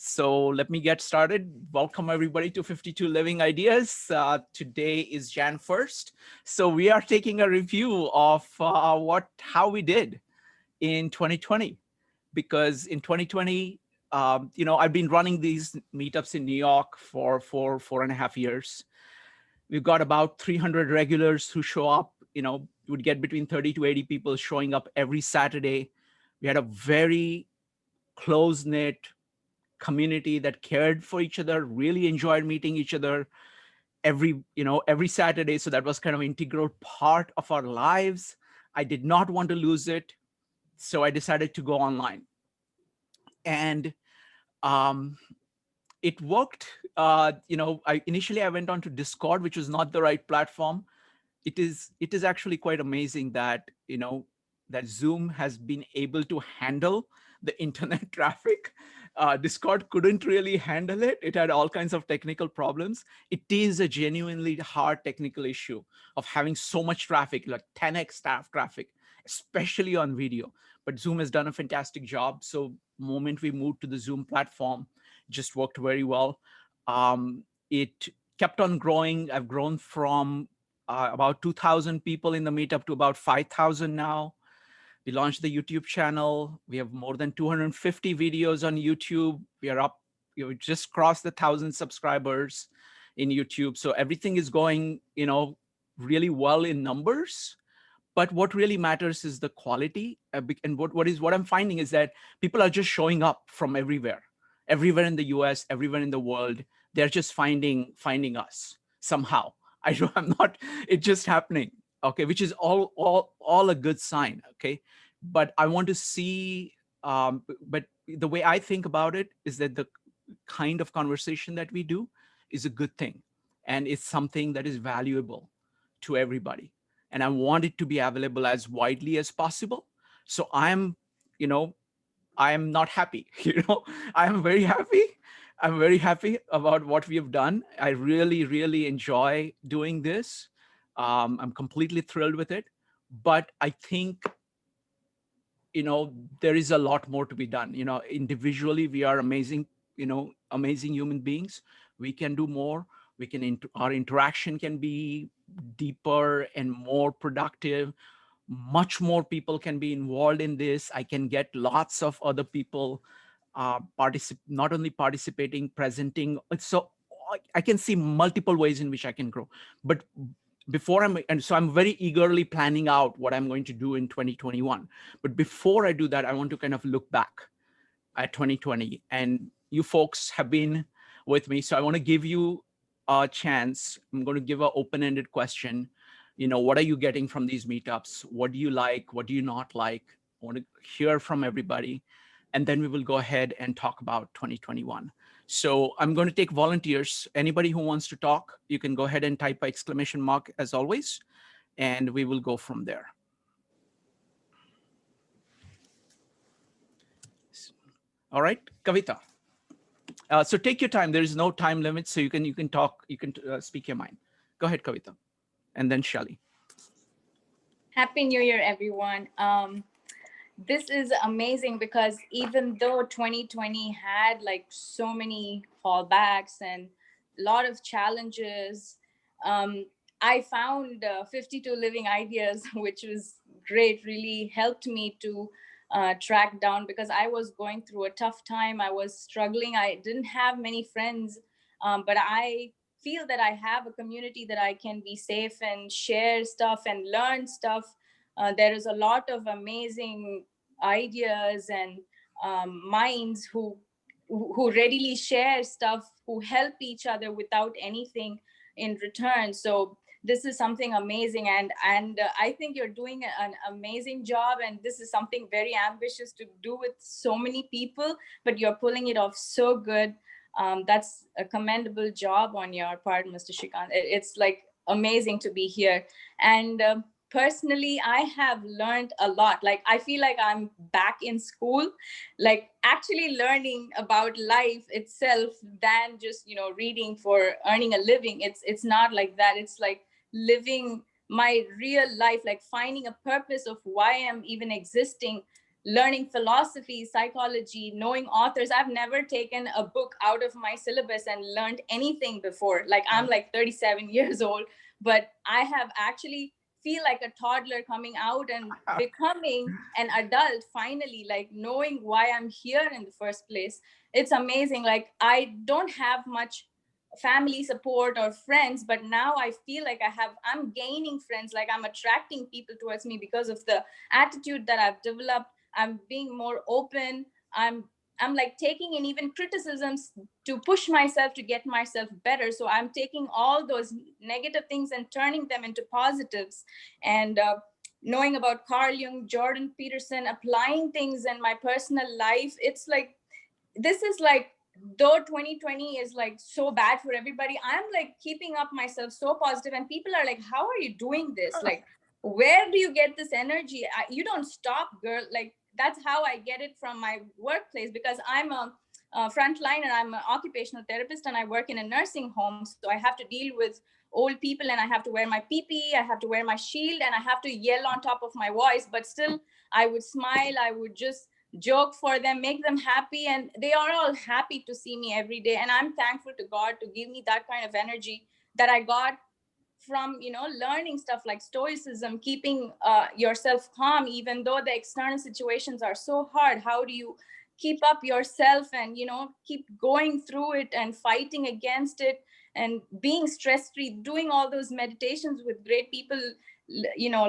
So let me get started. Welcome everybody to 52 Living Ideas. Today is Jan 1st. So we are taking a review of how we did in 2020. Because in 2020, I've been running these meetups in New York for 4.5 years. We've got about 300 regulars who show up. You would get between 30 to 80 people showing up every Saturday. We had a very close-knit community that cared for each other, really enjoyed meeting each other every Saturday. So that was kind of an integral part of our lives. I did not want to lose it. So I decided to go online. And it worked. Initially I went on to Discord, which was not the right platform. It is actually quite amazing that, that Zoom has been able to handle the internet traffic. Discord couldn't really handle it. It had all kinds of technical problems. It is a genuinely hard technical issue of having so much traffic, like 10x staff traffic, especially on video. But Zoom has done a fantastic job. So moment we moved to the Zoom platform, it just worked very well. It kept on growing. I've grown from about 2,000 people in the meetup to about 5,000 now. We launched the YouTube channel. We have more than 250 videos on YouTube. We are up, we just crossed the 1,000 subscribers in YouTube. So everything is going, really well in numbers. But what really matters is the quality. And what I'm finding is that people are just showing up from everywhere in the US, everywhere in the world. They're just finding us somehow. I'm not, it's just happening. Okay, which is all a good sign. Okay, but I want to see. But the way I think about it is that the kind of conversation that we do is a good thing, and it's something that is valuable to everybody. And I want it to be available as widely as possible. So I am not happy. I am very happy. I'm very happy about what we have done. I really, really enjoy doing this. I'm completely thrilled with it. But I think, there is a lot more to be done. Individually, we are amazing, amazing human beings. We can do more. Our interaction can be deeper and more productive. Much more people can be involved in this. I can get lots of other people not only participating, presenting. So I can see multiple ways in which I can grow. But I'm very eagerly planning out what I'm going to do in 2021. But before I do that, I want to kind of look back at 2020. And you folks have been with me. So I want to give you a chance. I'm going to give an open-ended question. What are you getting from these meetups? What do you like? What do you not like? I want to hear from everybody. And then we will go ahead and talk about 2021. So I'm going to take volunteers. Anybody who wants to talk, you can go ahead and type !! as always, and we will go from there. All right, Kavita. So take your time. There is no time limit, so you can talk. You can speak your mind. Go ahead, Kavita, and then Shelly. Happy New Year, everyone. This is amazing because even though 2020 had like so many fallbacks and a lot of challenges, I found 52 Living Ideas, which was great, really helped me to track down because I was going through a tough time. I was struggling. I didn't have many friends, but I feel that I have a community that I can be safe and share stuff and learn stuff. There is a lot of amazing ideas and minds who readily share stuff, who help each other without anything in return. So this is something amazing, and I think you're doing an amazing job, and this is something very ambitious to do with so many people, but you're pulling it off so good. That's a commendable job on your part, Mr. Shrikant. It's like amazing to be here. And personally, I have learned a lot. Like, I feel like I'm back in school, like actually learning about life itself than just, reading for earning a living. It's not like that. It's like living my real life, like finding a purpose of why I'm even existing, learning philosophy, psychology, knowing authors. I've never taken a book out of my syllabus and learned anything before. Like, I'm like 37 years old, but I have actually feel like a toddler coming out and becoming an adult finally, like knowing why I'm here in the first place. It's amazing. Like, I don't have much family support or friends, but now I feel like I'm gaining friends. Like, I'm attracting people towards me because of the attitude that I've developed. I'm being more open. I'm like taking in even criticisms to push myself to get myself better. So I'm taking all those negative things and turning them into positives. And knowing about Carl Jung, Jordan Peterson, applying things in my personal life, it's like, this is like, though 2020 is like so bad for everybody, I'm like keeping up myself so positive, and people are like, how are you doing this? Like, where do you get this energy? You don't stop, girl. Like, that's how I get it from my workplace, because I'm a frontliner. I'm an occupational therapist, and I work in a nursing home. So I have to deal with old people, and I have to wear my PPE, I have to wear my shield, and I have to yell on top of my voice. But still, I would smile. I would just joke for them, make them happy, and they are all happy to see me every day. And I'm thankful to God to give me that kind of energy that I got from, learning stuff like stoicism, keeping yourself calm even though the external situations are so hard. How do you keep up yourself and keep going through it and fighting against it and being stress free, doing all those meditations with great people,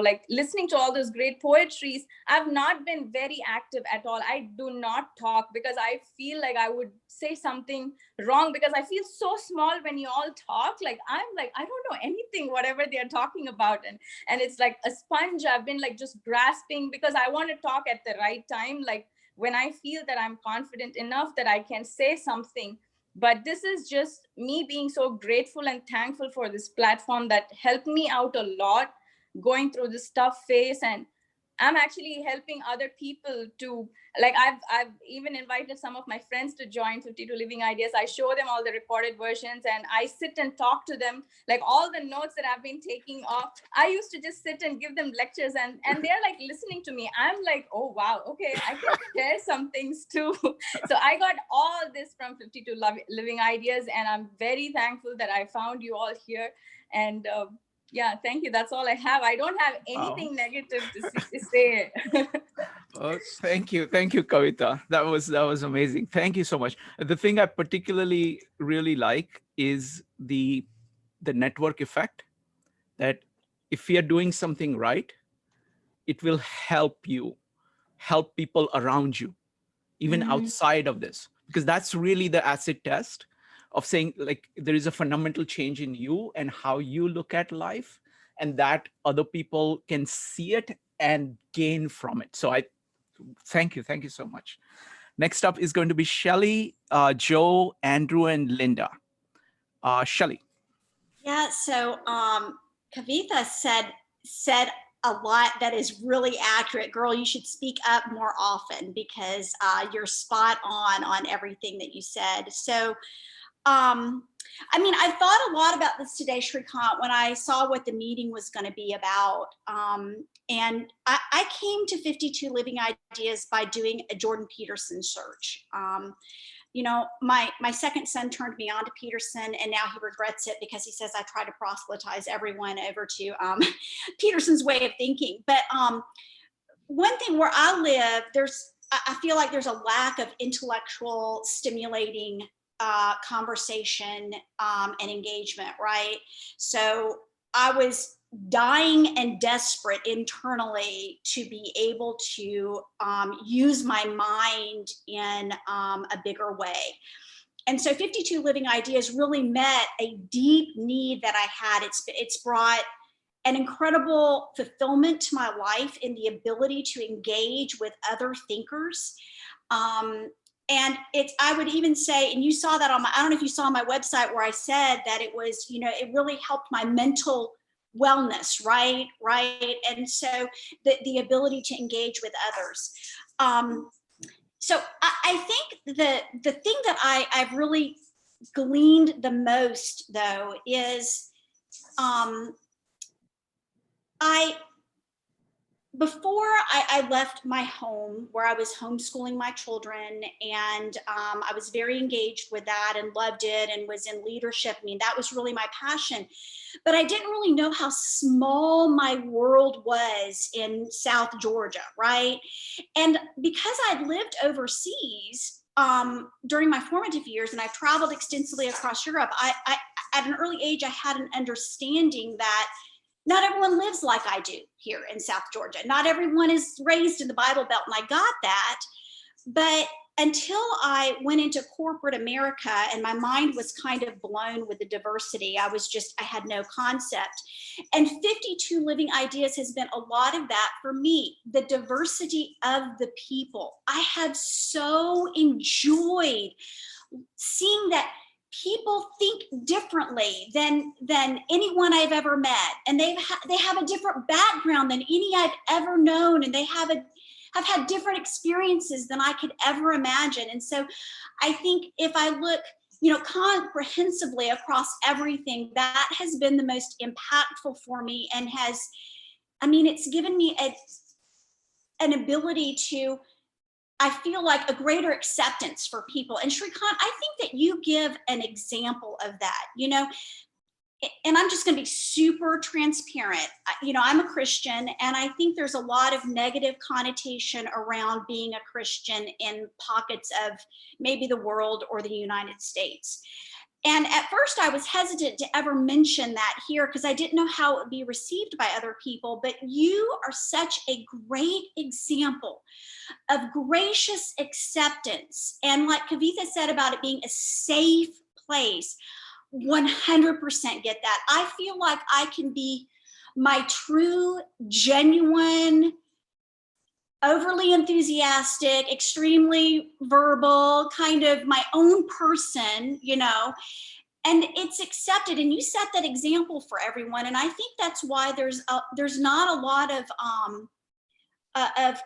like listening to all those great poetries. I've not been very active at all. I do not talk because I feel like I would say something wrong, because I feel so small when you all talk. Like, I'm like, I don't know anything, whatever they're talking about. And it's like a sponge. I've been like just grasping because I want to talk at the right time. Like, when I feel that I'm confident enough that I can say something. But this is just me being so grateful and thankful for this platform that helped me out a lot going through this tough phase. And I'm actually helping other people to, like, I've even invited some of my friends to join 52 Living Ideas. I show them all the recorded versions and I sit and talk to them, like all the notes that I've been taking off. I used to just sit and give them lectures, and they're like listening to me. I'm like, oh wow, okay, I can share some things too. So I got all this from 52 Living Ideas, and I'm very thankful that I found you all here. And yeah, thank you. That's all I have. I don't have anything negative to say. Thank you, Kavita. That was amazing. Thank you so much. The thing I particularly really like is the network effect. That if we are doing something right, it will help people around you, even outside of this, because that's really the acid test of saying, like, there is a fundamental change in you and how you look at life, and that other people can see it and gain from it. So I thank you so much. Next up is going to be Shelley, Joe, Andrew, and Linda. Shelley. Yeah, so Kavita said a lot that is really accurate. Girl, you should speak up more often, because you're spot on everything that you said. So I mean, I thought a lot about this today, Shrikant, when I saw what the meeting was going to be about. And I came to 52 Living Ideas by doing a Jordan Peterson search. My second son turned me on to Peterson, and now he regrets it because he says I try to proselytize everyone over to Peterson's way of thinking. But one thing where I live, I feel like there's a lack of intellectual stimulating conversation and engagement, right? So I was dying and desperate internally to be able to use my mind in a bigger way. And so 52 Living Ideas really met a deep need that I had. It's brought an incredible fulfillment to my life in the ability to engage with other thinkers. And I would even say, and you saw that I don't know if you saw my website where I said that it was, it really helped my mental wellness, right? And so the ability to engage with others. So I think the thing that I've really gleaned the most, though, is before I left my home where I was homeschooling my children, and I was very engaged with that and loved it and was in leadership. I mean, that was really my passion. But I didn't really know how small my world was in South Georgia, right? And because I'd lived overseas during my formative years and I've traveled extensively across Europe, I at an early age, I had an understanding that not everyone lives like I do here in South Georgia. Not everyone is raised in the Bible Belt, and I got that. But until I went into corporate America and my mind was kind of blown with the diversity, I had no concept. And 52 Living Ideas has been a lot of that for me, the diversity of the people. I have so enjoyed seeing that people think differently than anyone I've ever met, and they have a different background than any I've ever known, and they have had different experiences than I could ever imagine. And so I think if I look, comprehensively across everything, that has been the most impactful for me, and it's given me an ability to, I feel like, a greater acceptance for people. And Shrikant, I think that you give an example of that, and I'm just going to be super transparent. I'm a Christian, and I think there's a lot of negative connotation around being a Christian in pockets of maybe the world or the United States. And at first I was hesitant to ever mention that here because I didn't know how it would be received by other people, but you are such a great example of gracious acceptance. And like Kavitha said about it being a safe place, 100% get that. I feel like I can be my true, genuine, overly enthusiastic, extremely verbal, kind of my own person, and it's accepted. And you set that example for everyone. And I think that's why there's not a lot of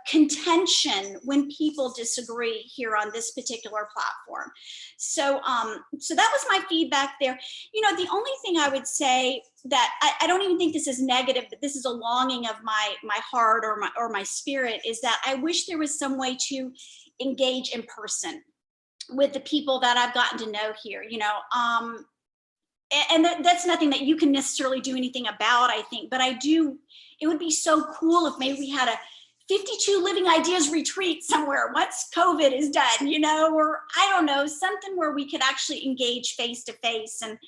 contention when people disagree here on this particular platform. So that was my feedback there. The only thing I would say that I don't even think this is negative, but this is a longing of my heart or my spirit, is that I wish there was some way to engage in person with the people that I've gotten to know here, and that's nothing that you can necessarily do anything about, I think, but it would be so cool if maybe we had a 52 Living Ideas retreat somewhere once COVID is done, or I don't know, something where we could actually engage face to face. And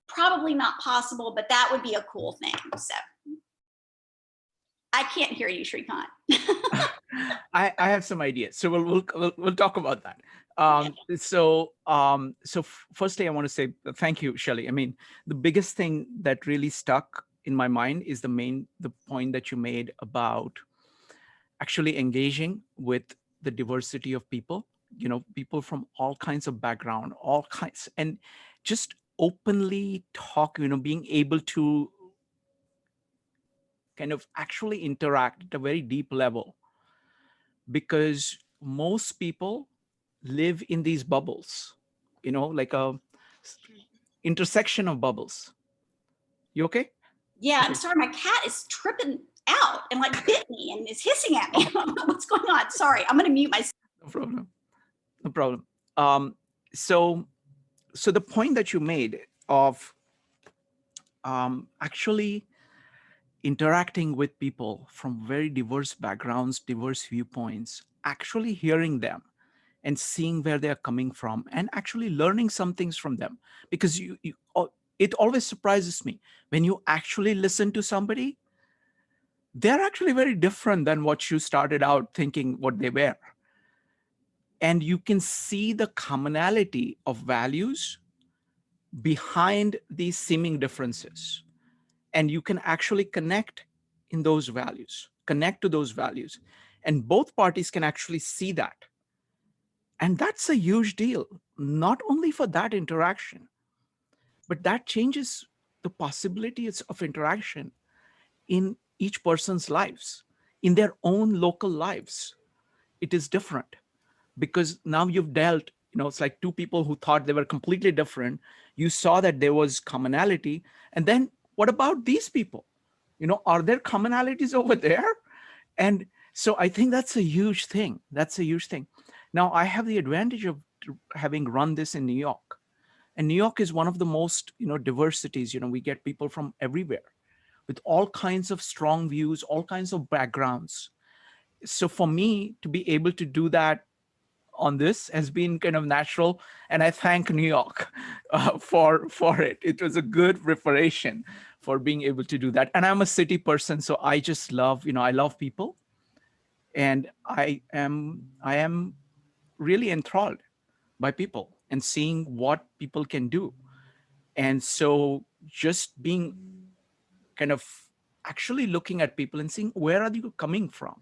probably not possible, but that would be a cool thing. So I can't hear you, Shrikant. I have some ideas, so we'll talk about that. So firstly, I want to say thank you, Shelley. I mean, the biggest thing that really stuck in my mind is the point that you made about actually engaging with the diversity of people, people from all kinds of background, all kinds, and just openly talk, being able to kind of actually interact at a very deep level, because most people live in these bubbles, like a intersection of bubbles. You okay? Yeah, I'm sorry, my cat is tripping out and like bit me and is hissing at me. What's going on? Sorry, I'm gonna mute myself. No problem. So the point that you made of actually interacting with people from very diverse backgrounds, diverse viewpoints, actually hearing them and seeing where they're coming from and actually learning some things from them. Because it always surprises me when you actually listen to somebody, they're actually very different than what you started out thinking what they were. And you can see the commonality of values behind these seeming differences. And you can actually connect to those values. And both parties can actually see that. And that's a huge deal, not only for that interaction, but that changes the possibilities of interaction in each person's lives, in their own local lives. It is different because now you've dealt, it's like two people who thought they were completely different. You saw that there was commonality. And then what about these people? Are there commonalities over there? And so I think that's a huge thing. That's a huge thing. Now, I have the advantage of having run this in New York. And New York is one of the most, diverse cities. We get people from everywhere with all kinds of strong views, all kinds of backgrounds. So for me to be able to do that on this has been kind of natural, and I thank New York for it. It was a good preparation for being able to do that. And I'm a city person, so I just love, I love people, and I am really enthralled by people and seeing what people can do. And so just being kind of actually looking at people and seeing where are you coming from,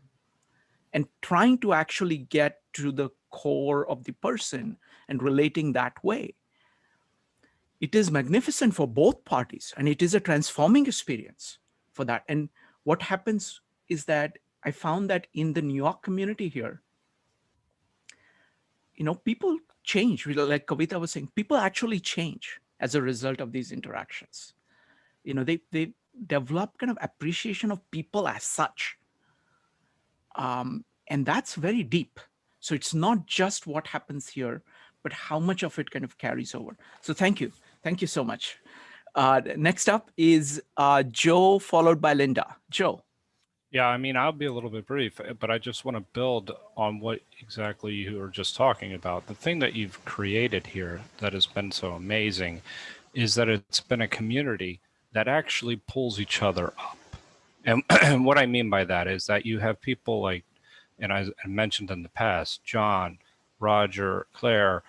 and trying to actually get to the core of the person and relating that way. It is magnificent for both parties, and it is a transforming experience for that. And what happens is that I found that in the New York community here, people change. Like Kavita was saying, people actually change as a result of these interactions. They develop kind of appreciation of people as such. And that's very deep. So it's not just what happens here, but how much of it kind of carries over. So thank you. Thank you so much. Next up is Joe, followed by Linda. Joe. Yeah, I mean, I'll be a little bit brief, but I just want to build on what exactly you were just talking about. The thing that you've created here that has been so amazing is that it's been a community that actually pulls each other up. And what I mean by that is that you have people like, and I mentioned in the past, John, Roger, Claire,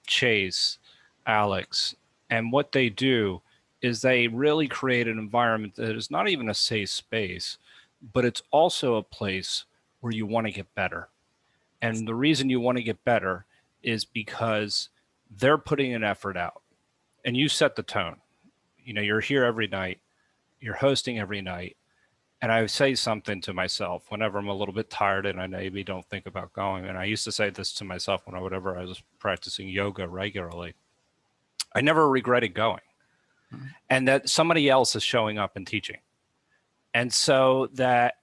Chase, Alex, and what they do is they really create an environment that is not even a safe space, but it's also a place where you want to get better. And the reason you want to get better is because they're putting an effort out, and you set the tone. You're here every night, you're hosting every night. And I say something to myself whenever I'm a little bit tired and I maybe don't think about going. And I used to say this to myself whenever I was practicing yoga regularly. I never regretted going. Mm-hmm. And that somebody else is showing up and teaching. And so that,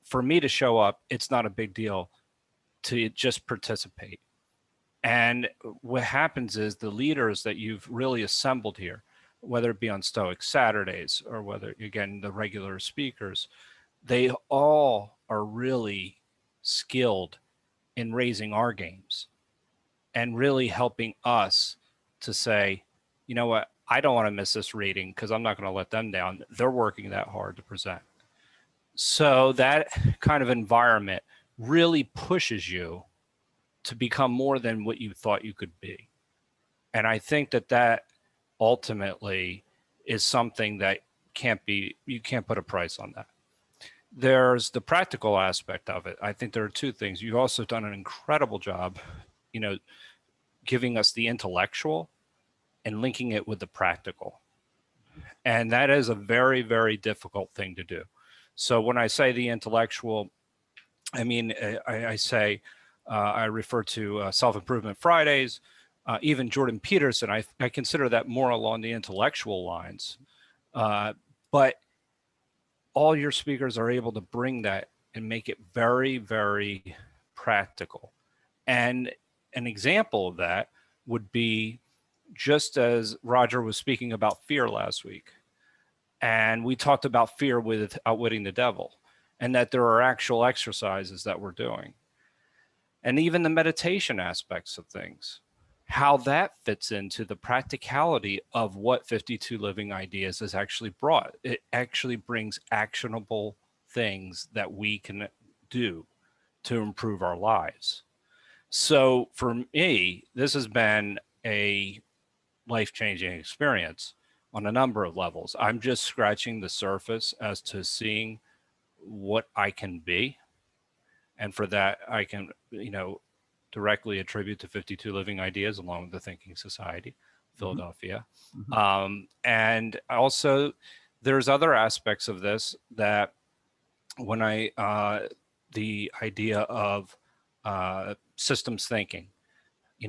for me to show up, it's not a big deal to just participate. And what happens is the leaders that you've really assembled here, whether it be on Stoic Saturdays or whether, again, the regular speakers, they all are really skilled in raising our games and really helping us to say, you know what, I don't want to miss this reading because I'm not going to let them down. They're working that hard to present. So that kind of environment really pushes you to become more than what you thought you could be. And I think that ultimately is something that you can't put a price on that. There's the practical aspect of it. I think there are two things. You've also done an incredible job, giving us the intellectual and linking it with the practical. And that is a very, very difficult thing to do. So when I say the intellectual, I mean, I refer to Self-Improvement Fridays, even Jordan Peterson. I consider that more along the intellectual lines. But all your speakers are able to bring that and make it very, very practical. And an example of that would be just as Roger was speaking about fear last week. And we talked about fear with Outwitting the Devil, and that there are actual exercises that we're doing. And even the meditation aspects of things, how that fits into the practicality of what 52 Living Ideas has actually brought. It actually brings actionable things that we can do to improve our lives. So for me, this has been a life-changing experience on a number of levels. I'm just scratching the surface as to seeing what I can be. And for that, I can, directly attribute to 52 Living Ideas along with the Thinking Society, Philadelphia. Mm-hmm. And also there's other aspects of this that when the idea of systems thinking,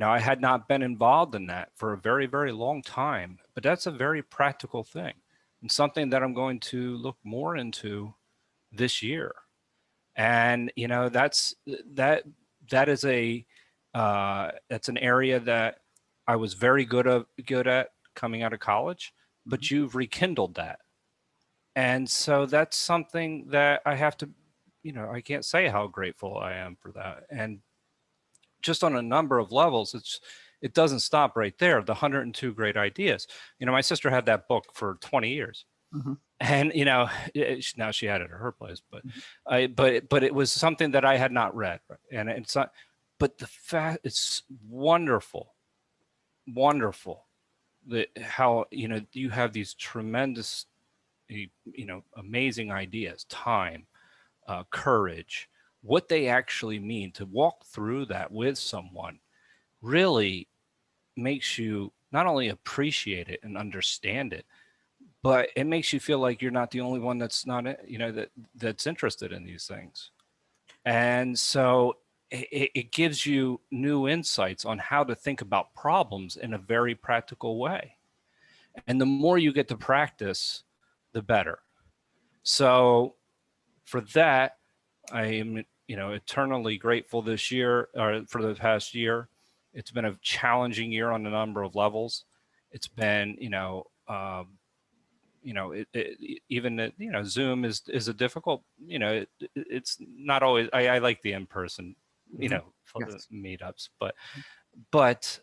I had not been involved in that for a very, very long time, but that's a very practical thing and something that I'm going to look more into this year. And, you know, that's an area that I was very good at coming out of college, but you've rekindled that. And so that's something that I have to, you know, I can't say how grateful I am for that. And just on a number of levels, it doesn't stop right there. The 102 great ideas. You know, my sister had that book for 20 years. And, you know, now she had it at her place, but but it was something that I had not read. And it's not, but it's wonderful that how, you know, you have these tremendous, you know, amazing ideas, time, courage, what they actually mean. To walk through that with someone really makes you not only appreciate it and understand it, but it makes you feel like you're not the only one that's not, you know, that's interested in these things. And so it gives you new insights on how to think about problems in a very practical way. And the more you get to practice, the better. So for that, I am, you know, eternally grateful this year, or for the past year. It's been a challenging year on a number of levels. It's been, you know, even, you know, Zoom is a difficult, you know, it's not always, I like the in-person, you know, meetups, but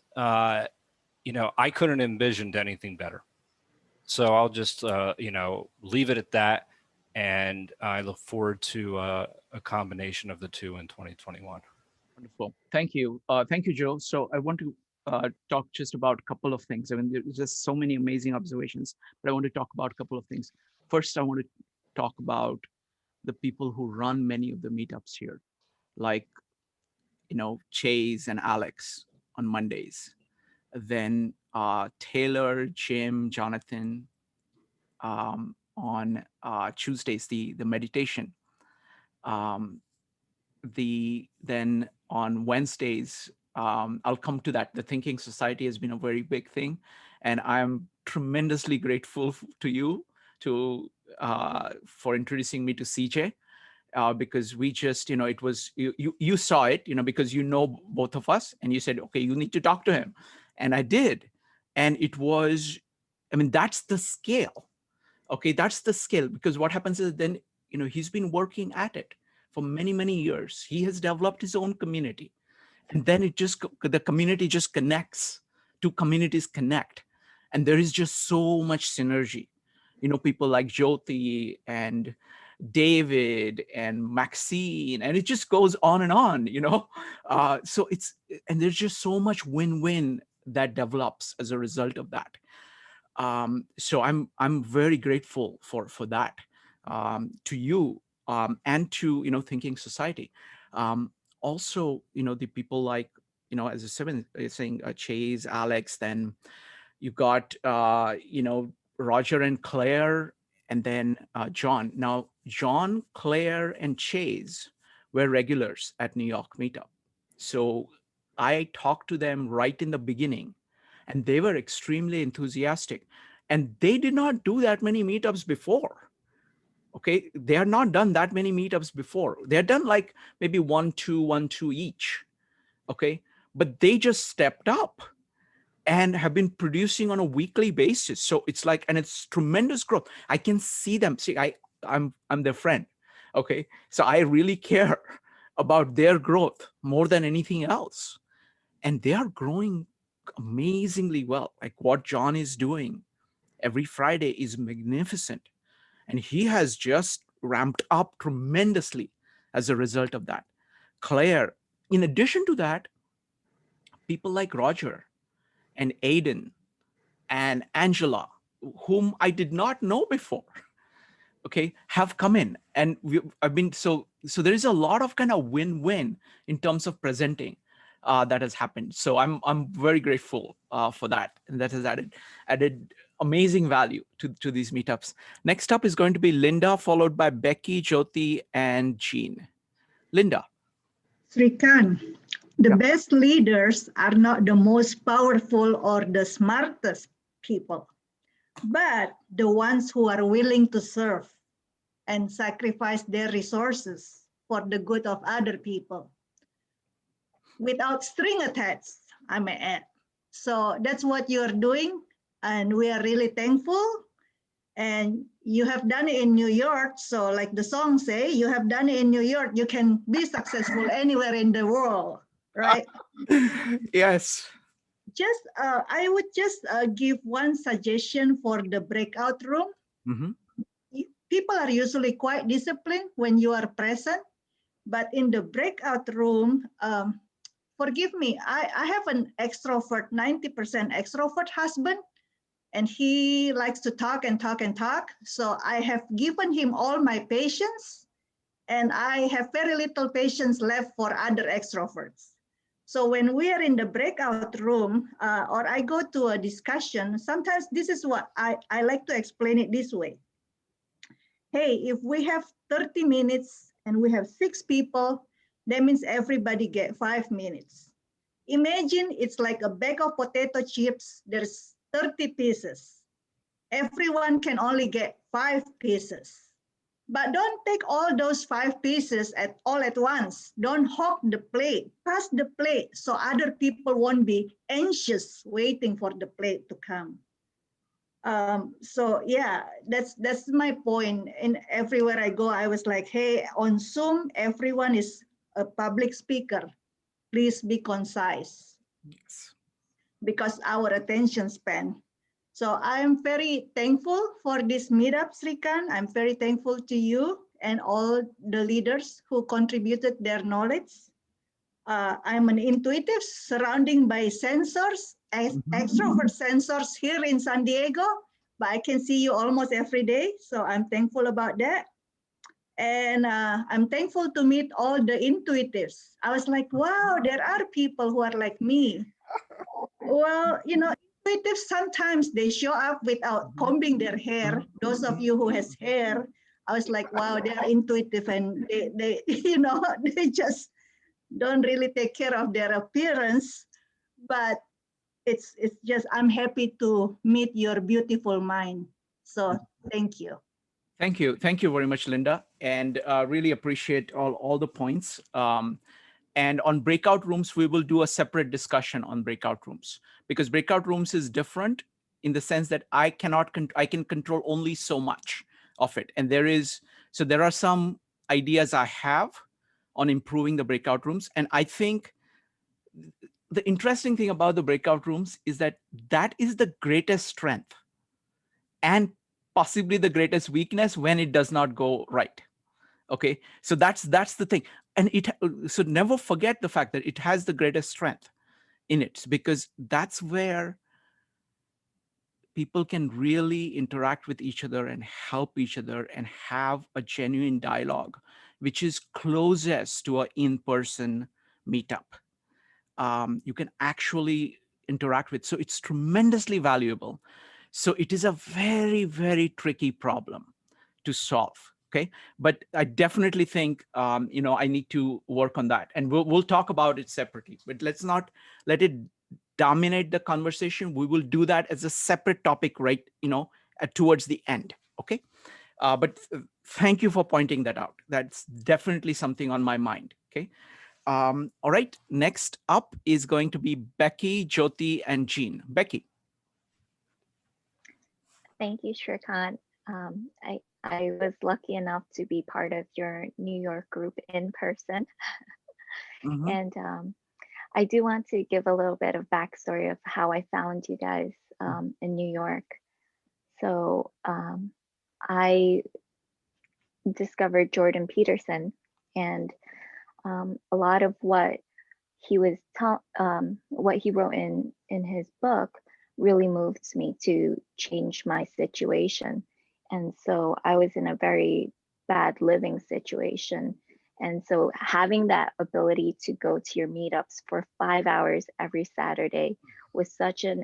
you know, I couldn't envisioned anything better. So I'll just, you know, leave it at that. And I look forward to a combination of the two in 2021. Wonderful. Thank you. Thank you, Joe. So I want to talk just about a couple of things. I mean, there's just so many amazing observations, but I want to talk about a couple of things. First, I want to talk about the people who run many of the meetups here, like, you know, Chase and Alex on Mondays. Then Taylor, Jim, Jonathan on Tuesdays, the meditation. Then on Wednesdays, I'll come to that. The Thinking Society has been a very big thing, and I'm tremendously grateful to you for introducing me to CJ, because we just, you know, it was you saw it, you know, because you know both of us, and you said, okay, you need to talk to him, and I did, and it was, I mean, that's the scale. Okay, that's the scale, because what happens is then, you know, he's been working at it for many, many years. He has developed his own community. And then the community just connects. Two communities connect. And there is just so much synergy. You know, people like Jyoti and David and Maxine, and it just goes on, you know. And there's just so much win-win that develops as a result of that. So I'm very grateful for that, to you, and to, you know, Thinking Society. Also, you know, the people like, you know, as I was saying, Chase, Alex, then you got, you know, Roger and Claire, and then John. Now, John, Claire, and Chase were regulars at New York Meetup. So I talked to them right in the beginning, and they were extremely enthusiastic. And they did not do that many meetups before. Okay, they had not done that many meetups before. They had done like maybe 1, 2 each. Okay, but they just stepped up and have been producing on a weekly basis. So it's like, and it's tremendous growth. I can see them. See, I'm their friend. Okay, so I really care about their growth more than anything else. And they are growing amazingly well. Like what John is doing every Friday is magnificent. And he has just ramped up tremendously as a result of that. Claire, in addition to that, people like Roger and Aiden and Angela, whom I did not know before, okay, have come in. And I've been, so there is a lot of kind of win-win in terms of presenting that has happened. So I'm very grateful for that. And that has added amazing value to these meetups. Next up is going to be Linda, followed by Becky, Jyoti, and Jean. Linda. Shrikant, the best leaders are not the most powerful or the smartest people, but the ones who are willing to serve. and sacrifice their resources for the good of other people without string attached, I may add. So that's what you're doing, and we are really thankful. And you have done it in New York. So like the song say, you have done it in New York, you can be successful anywhere in the world, right? Yes. Just, I would just give one suggestion for the breakout room. Mhm. People are usually quite disciplined when you are present, but in the breakout room, forgive me, I have an extrovert, 90% extrovert husband, and he likes to talk and talk and talk. So I have given him all my patience, and I have very little patience left for other extroverts. So when we are in the breakout room, or I go to a discussion, sometimes this is what I like to explain it this way. Hey, if we have 30 minutes and we have 6 people, that means everybody get 5 minutes. Imagine it's like a bag of potato chips. There's 30 pieces. Everyone can only get 5 pieces. But don't take all those 5 pieces all at once. Don't hog the plate. Pass the plate so other people won't be anxious waiting for the plate to come. So yeah, that's my point. And everywhere I go, I was like, hey, on Zoom, everyone is a public speaker. Please be concise, Yes. because our attention span. So I'm very thankful for this meetup, Shrikant. I'm very thankful to you and all the leaders who contributed their knowledge. I'm an intuitive surrounding by sensors, extrovert sensors here in San Diego, but I can see you almost every day. So I'm thankful about that. And I'm thankful to meet all the intuitives. I was like, wow, there are people who are like me. Well, intuitives, sometimes they show up without combing their hair. Those of you who has hair, I was like, wow, they are intuitive, and they they just don't really take care of their appearance. But it's just, I'm happy to meet your beautiful mind. So thank you. Thank you. Thank you very much, Linda. And really appreciate all the points. And on breakout rooms, we will do a separate discussion on breakout rooms, because breakout rooms is different in the sense that I can control only so much of it. And there are some ideas I have on improving the breakout rooms. And I think the interesting thing about the breakout rooms is that is the greatest strength and possibly the greatest weakness when it does not go right. Okay, so that's the thing. And so never forget the fact that it has the greatest strength in it, because that's where people can really interact with each other and help each other and have a genuine dialogue, which is closest to an in-person meetup. You can actually interact with. So it's tremendously valuable. So it is a very, very tricky problem to solve. Okay, but I definitely think I need to work on that, and we'll talk about it separately. But let's not let it dominate the conversation. We will do that as a separate topic, right? Towards the end. Okay, but thank you for pointing that out. That's definitely something on my mind. Okay. All right. Next up is going to be Becky, Jyoti, and Jean. Becky. Thank you, Shrikant. I was lucky enough to be part of your New York group in person. Mm-hmm. And I do want to give a little bit of backstory of how I found you guys in New York. So I discovered Jordan Peterson, and a lot of what he was what he wrote in his book really moved me to change my situation. And so I was in a very bad living situation. And so having that ability to go to your meetups for 5 hours every Saturday was such an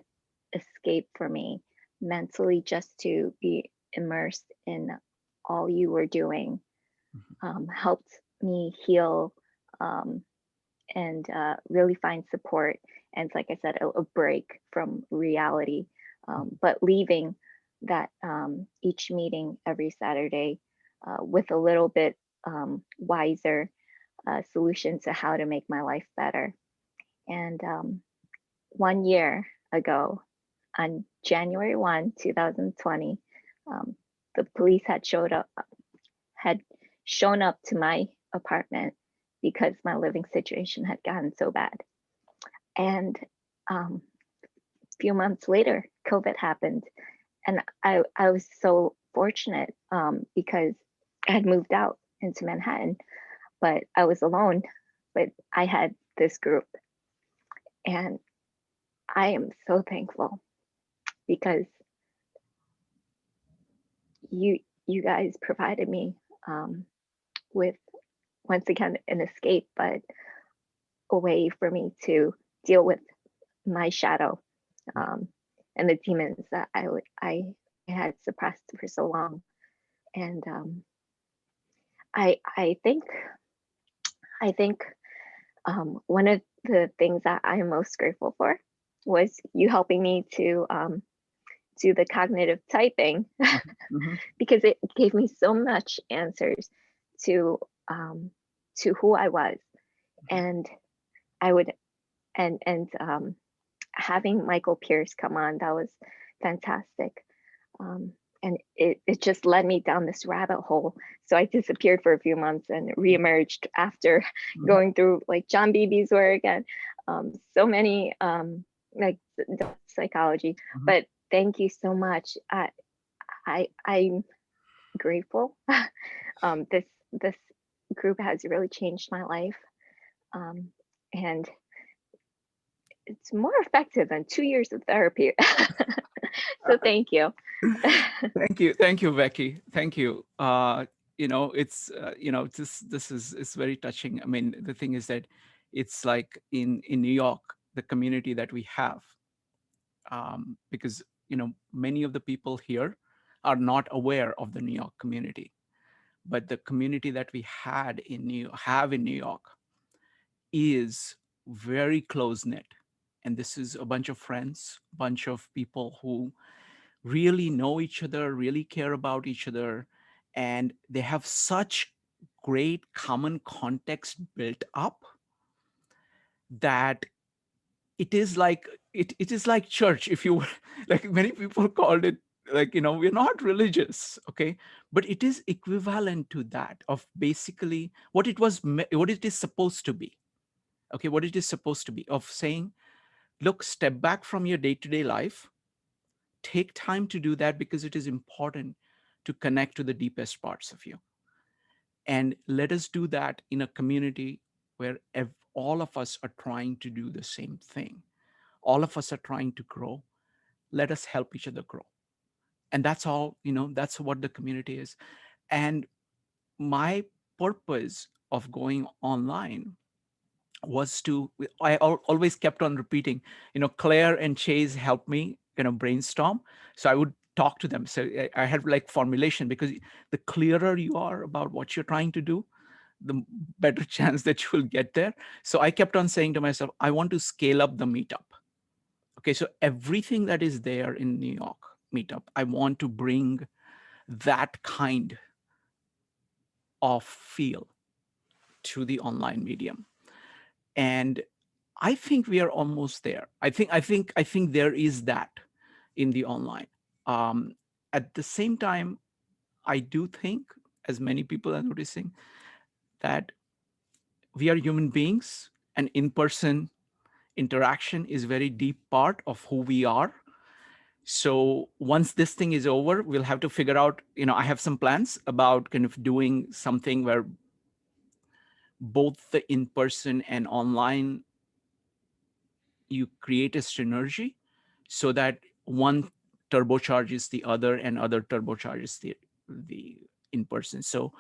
escape for me mentally, just to be immersed in all you were doing, helped me heal and really find support. And like I said, a break from reality. But leaving that each meeting every Saturday with a little bit wiser solution to how to make my life better. And 1 year ago, on January 1, 2020, the police had shown up to my apartment because my living situation had gotten so bad. And a few months later, COVID happened. And I was so fortunate because I had moved out into Manhattan, but I was alone, but I had this group. And I am so thankful because you guys provided me with, once again, an escape, but a way for me to deal with my shadow and the demons that I had suppressed for so long. And I think one of the things that I'm most grateful for was you helping me to do the cognitive typing because it gave me so much answers to who I was, and I would and having Michael Pierce come on, that was fantastic. And it just led me down this rabbit hole. So I disappeared for a few months and reemerged after going through like John Beebe's work and so many like psychology. But thank you so much. I'm grateful. This group has really changed my life, and it's more effective than 2 years of therapy. So thank you. Thank you, Becky. Thank you. It's it's very touching. I mean, the thing is that it's like in New York, the community that we have, because many of the people here are not aware of the New York community, but the community that we have in New York is very close knit, and this is a bunch of friends, bunch of people who really know each other, really care about each other, and they have such great common context built up that it is like it is like church, if you like many people called it, like we're not religious, okay, but it is equivalent to that of basically what it is supposed to be, okay, what it is supposed to be, of saying, look, step back from your day-to-day life, take time to do that because it is important to connect to the deepest parts of you. And let us do that in a community where all of us are trying to do the same thing. All of us are trying to grow. Let us help each other grow. And that's all, that's what the community is. And my purpose of going online was I always kept on repeating, Claire and Chase helped me, brainstorm. So I would talk to them. So I had like formulation, because the clearer you are about what you're trying to do, the better chance that you will get there. So I kept on saying to myself, I want to scale up the meetup. Okay, so everything that is there in New York meetup, I want to bring that kind of feel to the online medium. And I think we are almost there. I think there is that in the online. At the same time, I do think, as many people are noticing, that we are human beings, and in-person interaction is a very deep part of who we are. So once this thing is over, we'll have to figure out, I have some plans about kind of doing something where both the in-person and online, you create a synergy so that one turbocharges the other and other turbocharges the in-person. So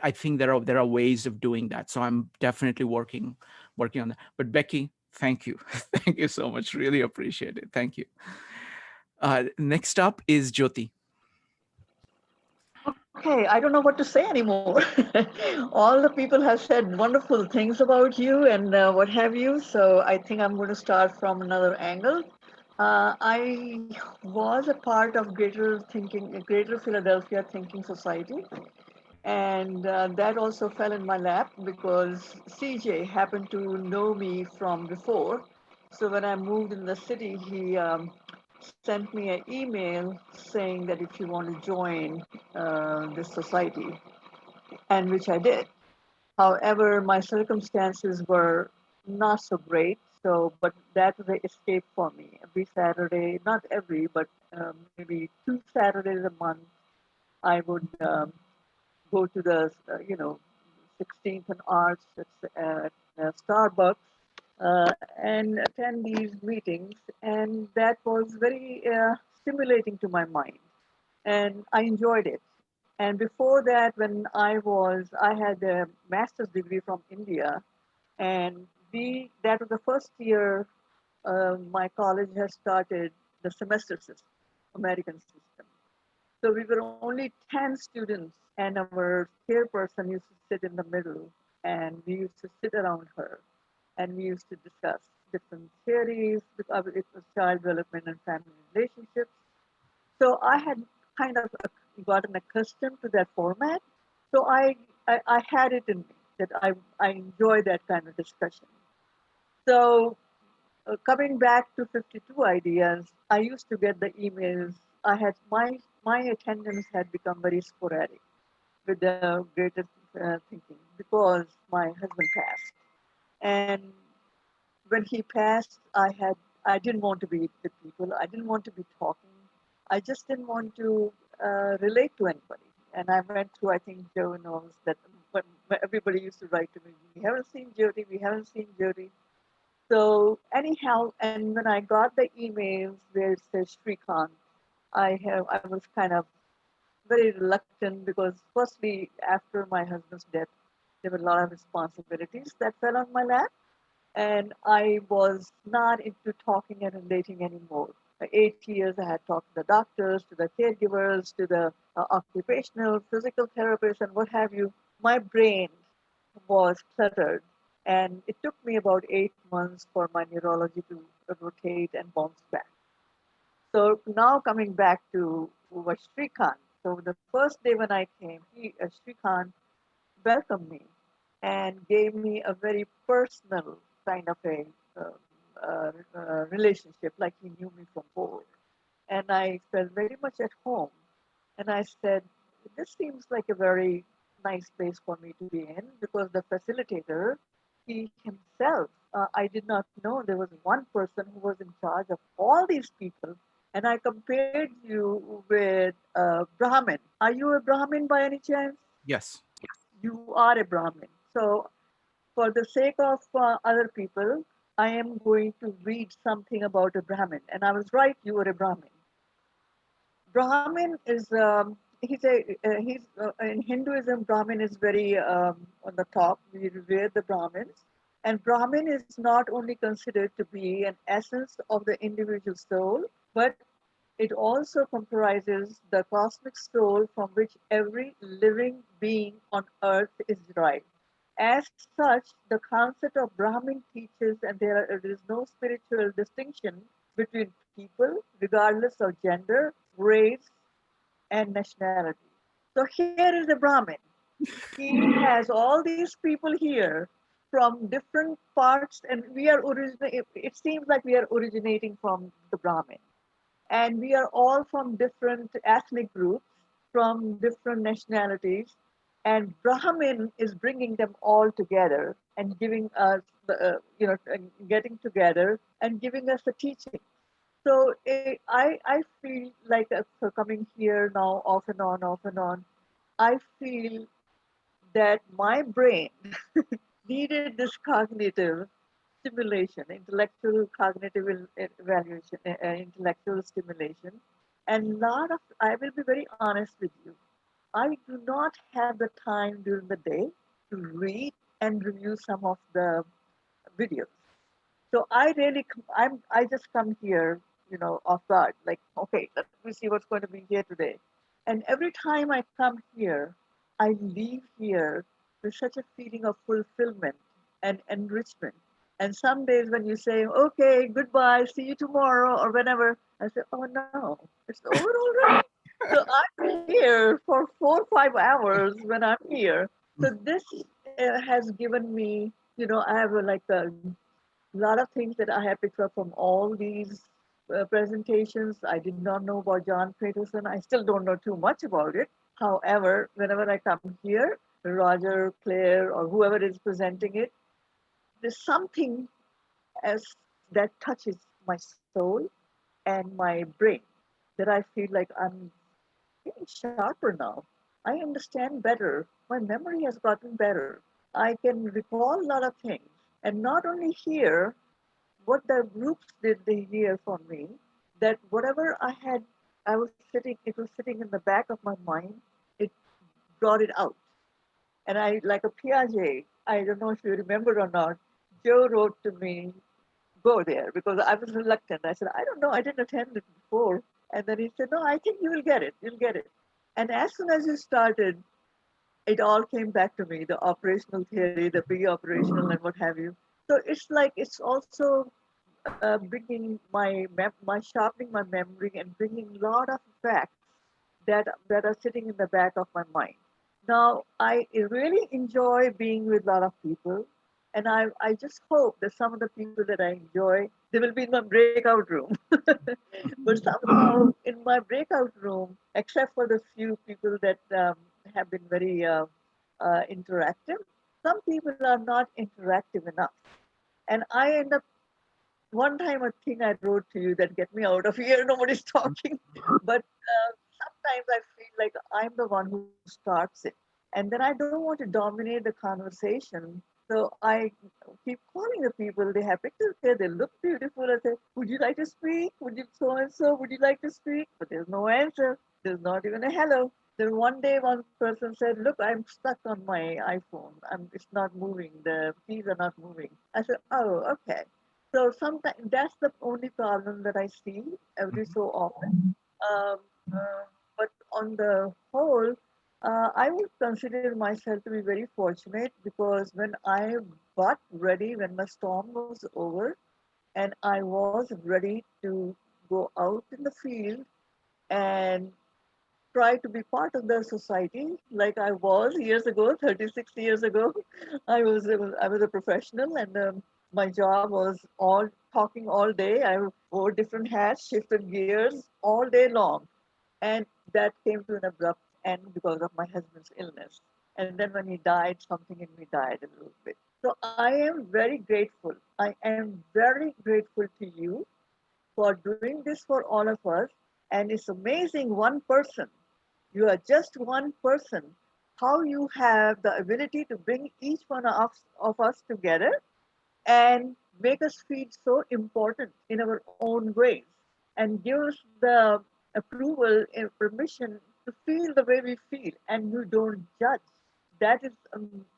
I think there are ways of doing that. So I'm definitely working on that. But Becky, thank you. Thank you so much. Really appreciate it. Thank you. Next up is Jyoti. Okay, I don't know what to say anymore. All the people have said wonderful things about you and what have you. So I think I'm going to start from another angle. I was a part of Greater Philadelphia Thinking Society, And that also fell in my lap because CJ happened to know me from before. So when I moved in the city, he sent me an email saying that if you want to join this society, and which I did. However, my circumstances were not so great. So, but that was an escape for me. Every Saturday, not every, but maybe 2 Saturdays a month, I would go to the, 16th and Arch at Starbucks and attend these meetings. And that was very stimulating to my mind. And I enjoyed it. And before that, when I had a master's degree from India, and that was the first year my college has started the semester system, American system. So we were only 10 students, and our chairperson used to sit in the middle, and we used to sit around her, and we used to discuss different theories. Because it was child development and family relationships. So I had kind of gotten accustomed to that format. So I had it in me that I enjoy that kind of discussion. So coming back to 52 ideas, I used to get the emails. I had my attendance had become very sporadic with the greater thinking because my husband passed, and when he passed, I didn't want to be with people. I didn't want to be talking. I just didn't want to relate to anybody. And I went through. I think Joe knows that. But everybody used to write to me. We haven't seen Jyoti. We haven't seen Jyoti. So anyhow, and when I got the emails where it says Shrikant, I was kind of very reluctant because firstly, after my husband's death, there were a lot of responsibilities that fell on my lap, and I was not into talking and relating anymore. For 8 years, I had talked to the doctors, to the caregivers, to the occupational, physical therapists, and what have you. My brain was cluttered, and it took me about 8 months for my neurology to rotate and bounce back. So now coming back to Shrikant. So the first day when I came, Shrikant welcomed me and gave me a very personal kind of a relationship, like he knew me from before. And I felt very much at home. And I said, this seems like a very nice place for me to be in because the facilitator, he himself, I did not know there was one person who was in charge of all these people. And I compared you with Brahmin. Are you a Brahmin by any chance? Yes. You are a Brahmin. So, for the sake of other people, I am going to read something about a Brahmin. And I was right, you were a Brahmin. Brahmin is in Hinduism. Brahmin is very on the top. We revere the Brahmins, and Brahmin is not only considered to be an essence of the individual soul, but it also comprises the cosmic soul from which every living being on earth is derived. As such, the concept of Brahmin teaches, and there is no spiritual distinction between people, regardless of gender, race, and nationality. So here is the Brahmin. He has all these people here from different parts, and it seems like we are originating from the Brahmin. And we are all from different ethnic groups, from different nationalities, and Brahmin is bringing them all together and giving us, getting together and giving us a teaching. So I feel like so coming here now off and on, I feel that my brain needed this cognitive stimulation, intellectual cognitive evaluation, intellectual stimulation. And lot of, I will be very honest with you, I do not have the time during the day to read and review some of the videos. So I just come here, off guard, like, okay, let me see what's going to be here today. And every time I come here, I leave here with such a feeling of fulfillment and enrichment. And some days when you say, okay, goodbye, see you tomorrow, or whenever, I say, oh no, it's over already. So I'm here for 4 or 5 hours when I'm here. So this has given me, I have like a lot of things that I have picked up from all these presentations. I did not know about John Peterson. I still don't know too much about it. However, whenever I come here, Roger, Claire, or whoever is presenting it, there's something as that touches my soul and my brain that I feel like I'm getting sharper now. I understand better. My memory has gotten better. I can recall a lot of things. And not only here, what the groups did the year for me, that whatever it was sitting in the back of my mind, it brought it out. And I, like a Piaget, I don't know if you remember or not, Joe wrote to me, go there, because I was reluctant. I said, I don't know, I didn't attend it before. And then he said, no, I think you will get it, you'll get it. And as soon as you started, it all came back to me, the operational theory, the pre-operational and what have you. So it's like, it's also bringing my sharpening my memory and bringing a lot of facts that are sitting in the back of my mind. Now I really enjoy being with a lot of people, and I just hope that some of the people that I enjoy, they will be in my breakout room. But somehow in my breakout room, except for the few people that have been very interactive, some people are not interactive enough. And I end up one time a thing I wrote to you that get me out of here. Nobody's talking, but sometimes I feel like I'm the one who starts it, and then I don't want to dominate the conversation. So I keep calling the people. They have pictures there. They look beautiful. I say, "Would you like to speak? Would you so and so? Would you like to speak?" But there's no answer. There's not even a hello. Then one day, one person said, "Look, I'm stuck on my iPhone. It's not moving. The keys are not moving." I said, "Oh, okay." So sometimes that's the only problem that I see every so often. Um, but on the whole, I would consider myself to be very fortunate because when I got ready, when the storm was over, and I was ready to go out in the field and try to be part of the society like I was years ago, 36 years ago. I was a professional, and my job was all talking all day. I wore different hats, shifted gears all day long, and that came to an abrupt end because of my husband's illness. And then when he died, something in me died a little bit. So I am very grateful. I am very grateful to you for doing this for all of us. And it's amazing, one person, you are just one person, how you have the ability to bring each one of us together and make us feel so important in our own ways and give us the approval and permission to feel the way we feel, and you don't judge. That is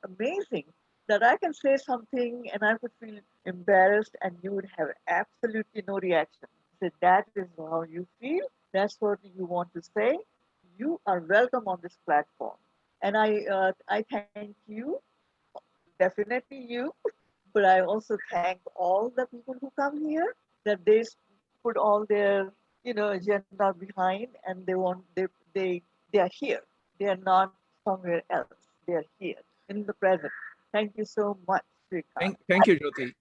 amazing, that I can say something and I would feel embarrassed and you would have absolutely no reaction. So that is how you feel, that's what you want to say. You are welcome on this platform, and I thank you, definitely you, but I also thank all the people who come here, that they put all their agenda behind, and they are here. They are not somewhere else. They are here in the present. Thank you so much, Shrikant. Thank you, Jyoti.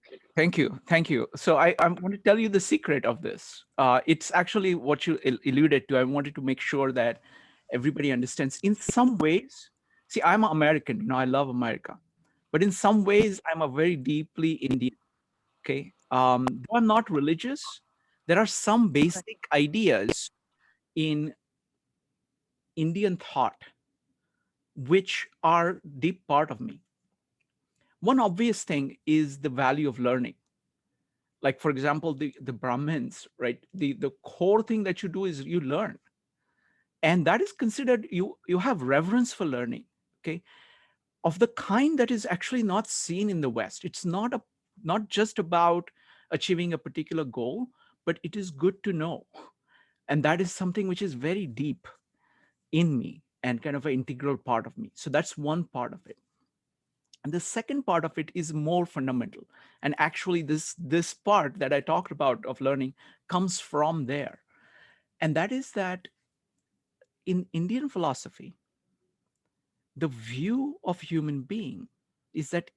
Thank you. So I want to tell you the secret of this. It's actually what you alluded to. I wanted to make sure that everybody understands. In some ways, see, I'm an American. I love America, but in some ways, I'm a very deeply Indian. Okay, though I'm not religious, there are some basic ideas in Indian thought which are deep part of me. One obvious thing is the value of learning. Like, for example, the Brahmins, right? The core thing that you do is you learn, and that is considered, you have reverence for learning, okay, of the kind that is actually not seen in the West. It's not just about achieving a particular goal, but it is good to know, and that is something which is very deep in me and kind of an integral part of me. So that's one part of it. And the second part of it is more fundamental, and actually this part that I talked about of learning comes from there. And that is that in Indian philosophy, the view of human being is that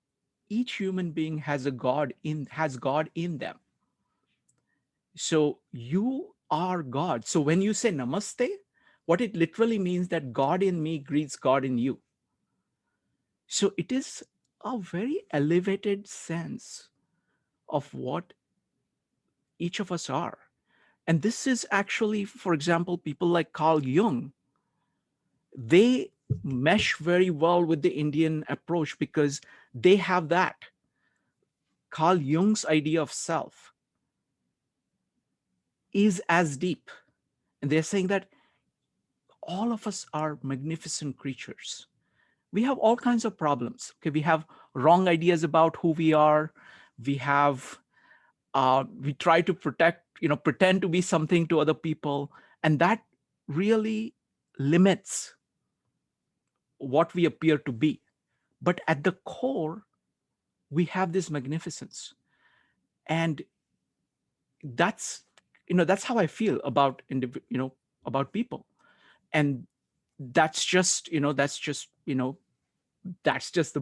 each human being has God in them. So you are God. So when you say namaste, what it literally means that God in me greets God in you. So it is a very elevated sense of what each of us are. And this is actually, for example, people like Carl Jung, they mesh very well with the Indian approach because they have that. Carl Jung's idea of self is as deep. And they're saying that all of us are magnificent creatures. We have all kinds of problems. Okay, we have wrong ideas about who we are. We have, we try to pretend to be something to other people. And that really limits what we appear to be. But at the core, we have this magnificence. And that's how I feel about about people. And that's just the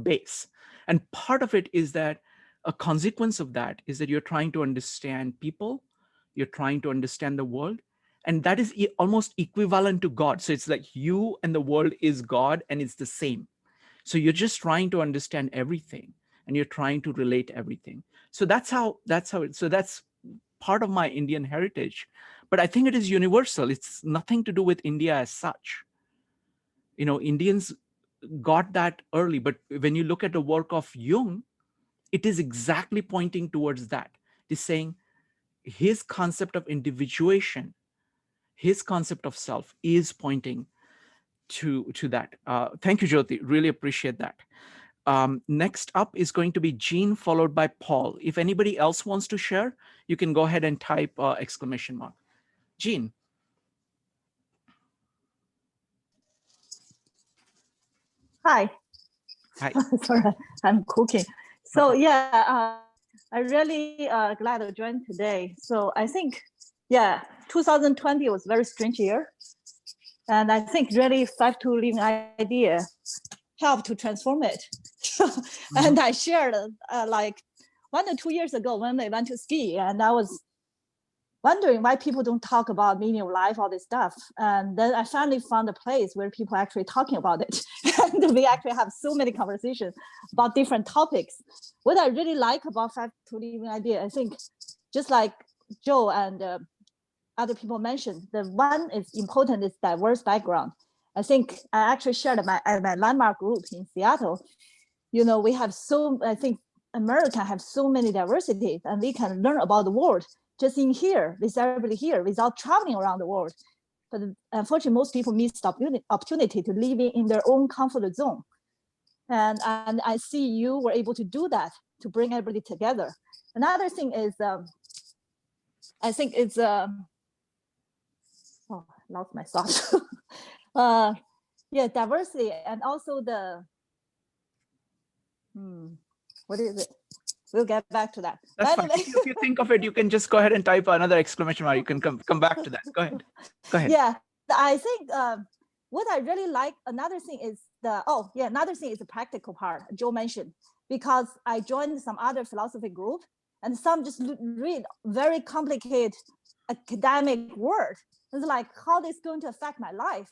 base. And part of it is that a consequence of that is that you're trying to understand people, you're trying to understand the world, and that is almost equivalent to God. So it's like you and the world is God, and it's the same. So you're just trying to understand everything, and you're trying to relate everything. So that's part of my Indian heritage. But I think it is universal. It's nothing to do with India as such. Indians got that early, but when you look at the work of Jung, it is exactly pointing towards that. It's saying his concept of individuation, his concept of self is pointing to that. Thank you, Jyoti. Really appreciate that. Next up is going to be Jean, followed by Paul. If anybody else wants to share, you can go ahead and type exclamation mark. Jean. Hi. Hi. Sorry, I'm cooking. So yeah, I really glad to join today. So I think, yeah, 2020 was a very strange year. And I think really 5-2 Living Idea helped to transform it. And I shared like 1 or 2 years ago when I went to ski, and I was wondering why people don't talk about meaning of life, all this stuff. And then I finally found a place where people are actually talking about it. And we actually have so many conversations about different topics. What I really like about 5-2 Living Idea, I think, just like Joe and other people mentioned, the one is important is diverse background. I think I actually shared my landmark group in Seattle. We have I think America have so many diversities, and we can learn about the world just in here, with everybody here, without traveling around the world. But unfortunately, most people miss the opportunity to live in their own comfort zone. And I see you were able to do that, to bring everybody together. Another thing is, I think it's, oh, I lost my thoughts. Yeah, diversity, and also what is it? We'll get back to that. That's fine. If you think of it, you can just go ahead and type another exclamation mark. You can come back to that. Go ahead. Yeah, I think what I really like, another thing is another thing is the practical part Joe mentioned, because I joined some other philosophy group, and some just read very complicated academic word. It's like, how this going to affect my life?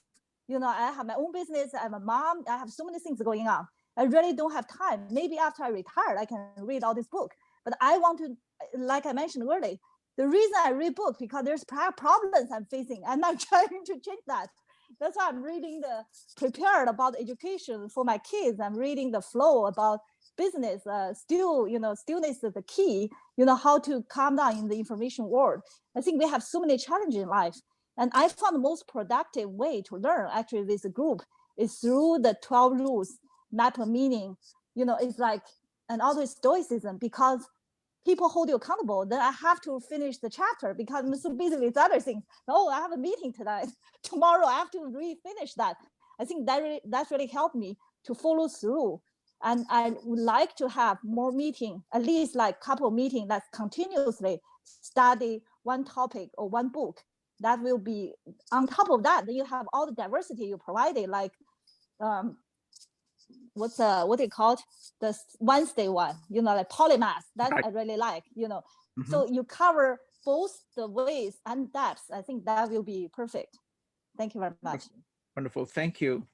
I have my own business, I'm a mom, I have so many things going on. I really don't have time. Maybe after I retire, I can read all this book. But I want to, like I mentioned earlier, the reason I read books because there's problems I'm facing. I'm not trying to change that. That's why I'm reading prepared about education for my kids. I'm reading the flow about business. Stillness is the key. How to calm down in the information world. I think we have so many challenges in life. And I found the most productive way to learn actually this group is through the 12 rules, map of meaning. It's like, and also stoicism, because people hold you accountable. Then I have to finish the chapter because I'm so busy with other things. Oh, I have a meeting tonight. Tomorrow I have to finish that. I think that really helped me to follow through. And I would like to have more meeting, at least like couple of meetings that continuously study one topic or one book that will be on top of that. Then you have all the diversity you provided, like what they called the Wednesday one, like polymath. That Right. I really like, Mhm. So you cover both the ways and depths. I think that will be perfect. Thank you very much. Wonderful. Thank you.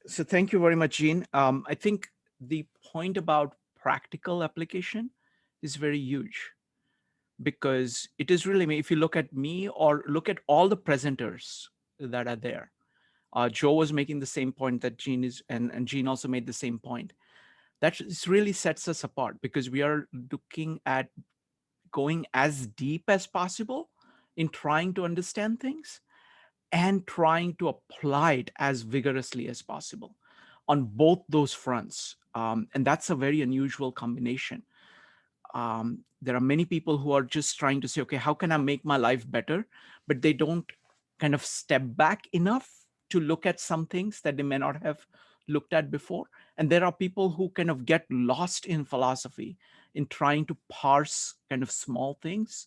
So thank you very much, Jean. I think the point about practical application is very huge, because it is really, if you look at me or look at all the presenters that are there, Joe was making the same point that Jean is, and Jean also made the same point. That really sets us apart, because we are looking at going as deep as possible in trying to understand things and trying to apply it as vigorously as possible on both those fronts. And that's a very unusual combination. There are many people who are just trying to say, okay, how can I make my life better? But they don't kind of step back enough to look at some things that they may not have looked at before. And there are people who kind of get lost in philosophy in trying to parse kind of small things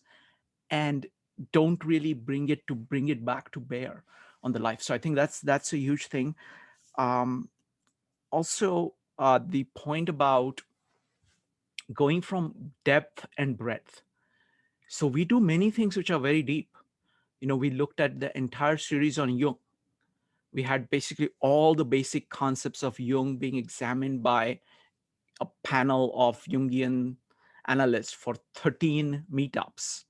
and don't really bring it back to bear on the life. So I think that's a huge thing. Also, the point about going from depth and breadth. So we do many things which are very deep. We looked at the entire series on Jung. We had basically all the basic concepts of Jung being examined by a panel of Jungian analysts for 13 meetups,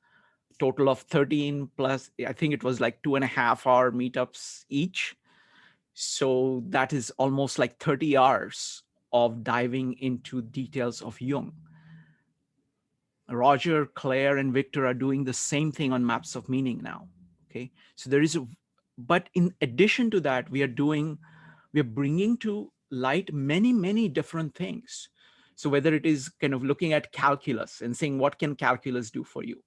total of 13 plus, I think it was like 2.5-hour meetups each. So that is almost like 30 hours of diving into details of Jung. Roger, Claire, and Victor are doing the same thing on Maps of Meaning now. Okay, so but in addition to that, we are bringing to light many different things. So whether it is kind of looking at calculus and saying, what can calculus do for you?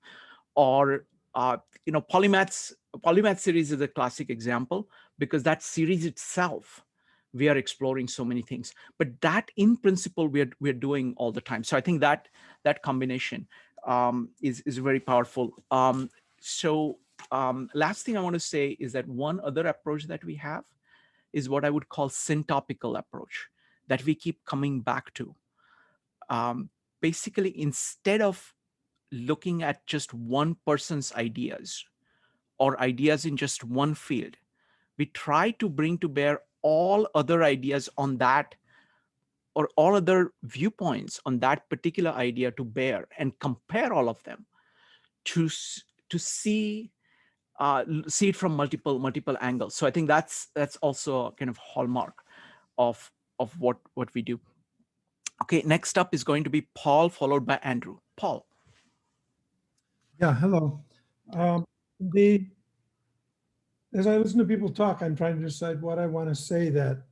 Or, Polymath series is a classic example, because that series itself, we are exploring so many things. But that in principle, we're doing all the time. So I think that combination is very powerful. Last thing I want to say is that one other approach that we have is what I would call syntopical approach, that we keep coming back to. Basically, instead of looking at just one person's ideas or ideas in just one field, we try to bring to bear all other ideas on that, or all other viewpoints on that particular idea to bear, and compare all of them to see it from multiple angles. So I think that's also a kind of hallmark of what we do. Okay, next up is going to be Paul, followed by Andrew. Paul. Yeah, hello. As I listen to people talk, I'm trying to decide what I want to say that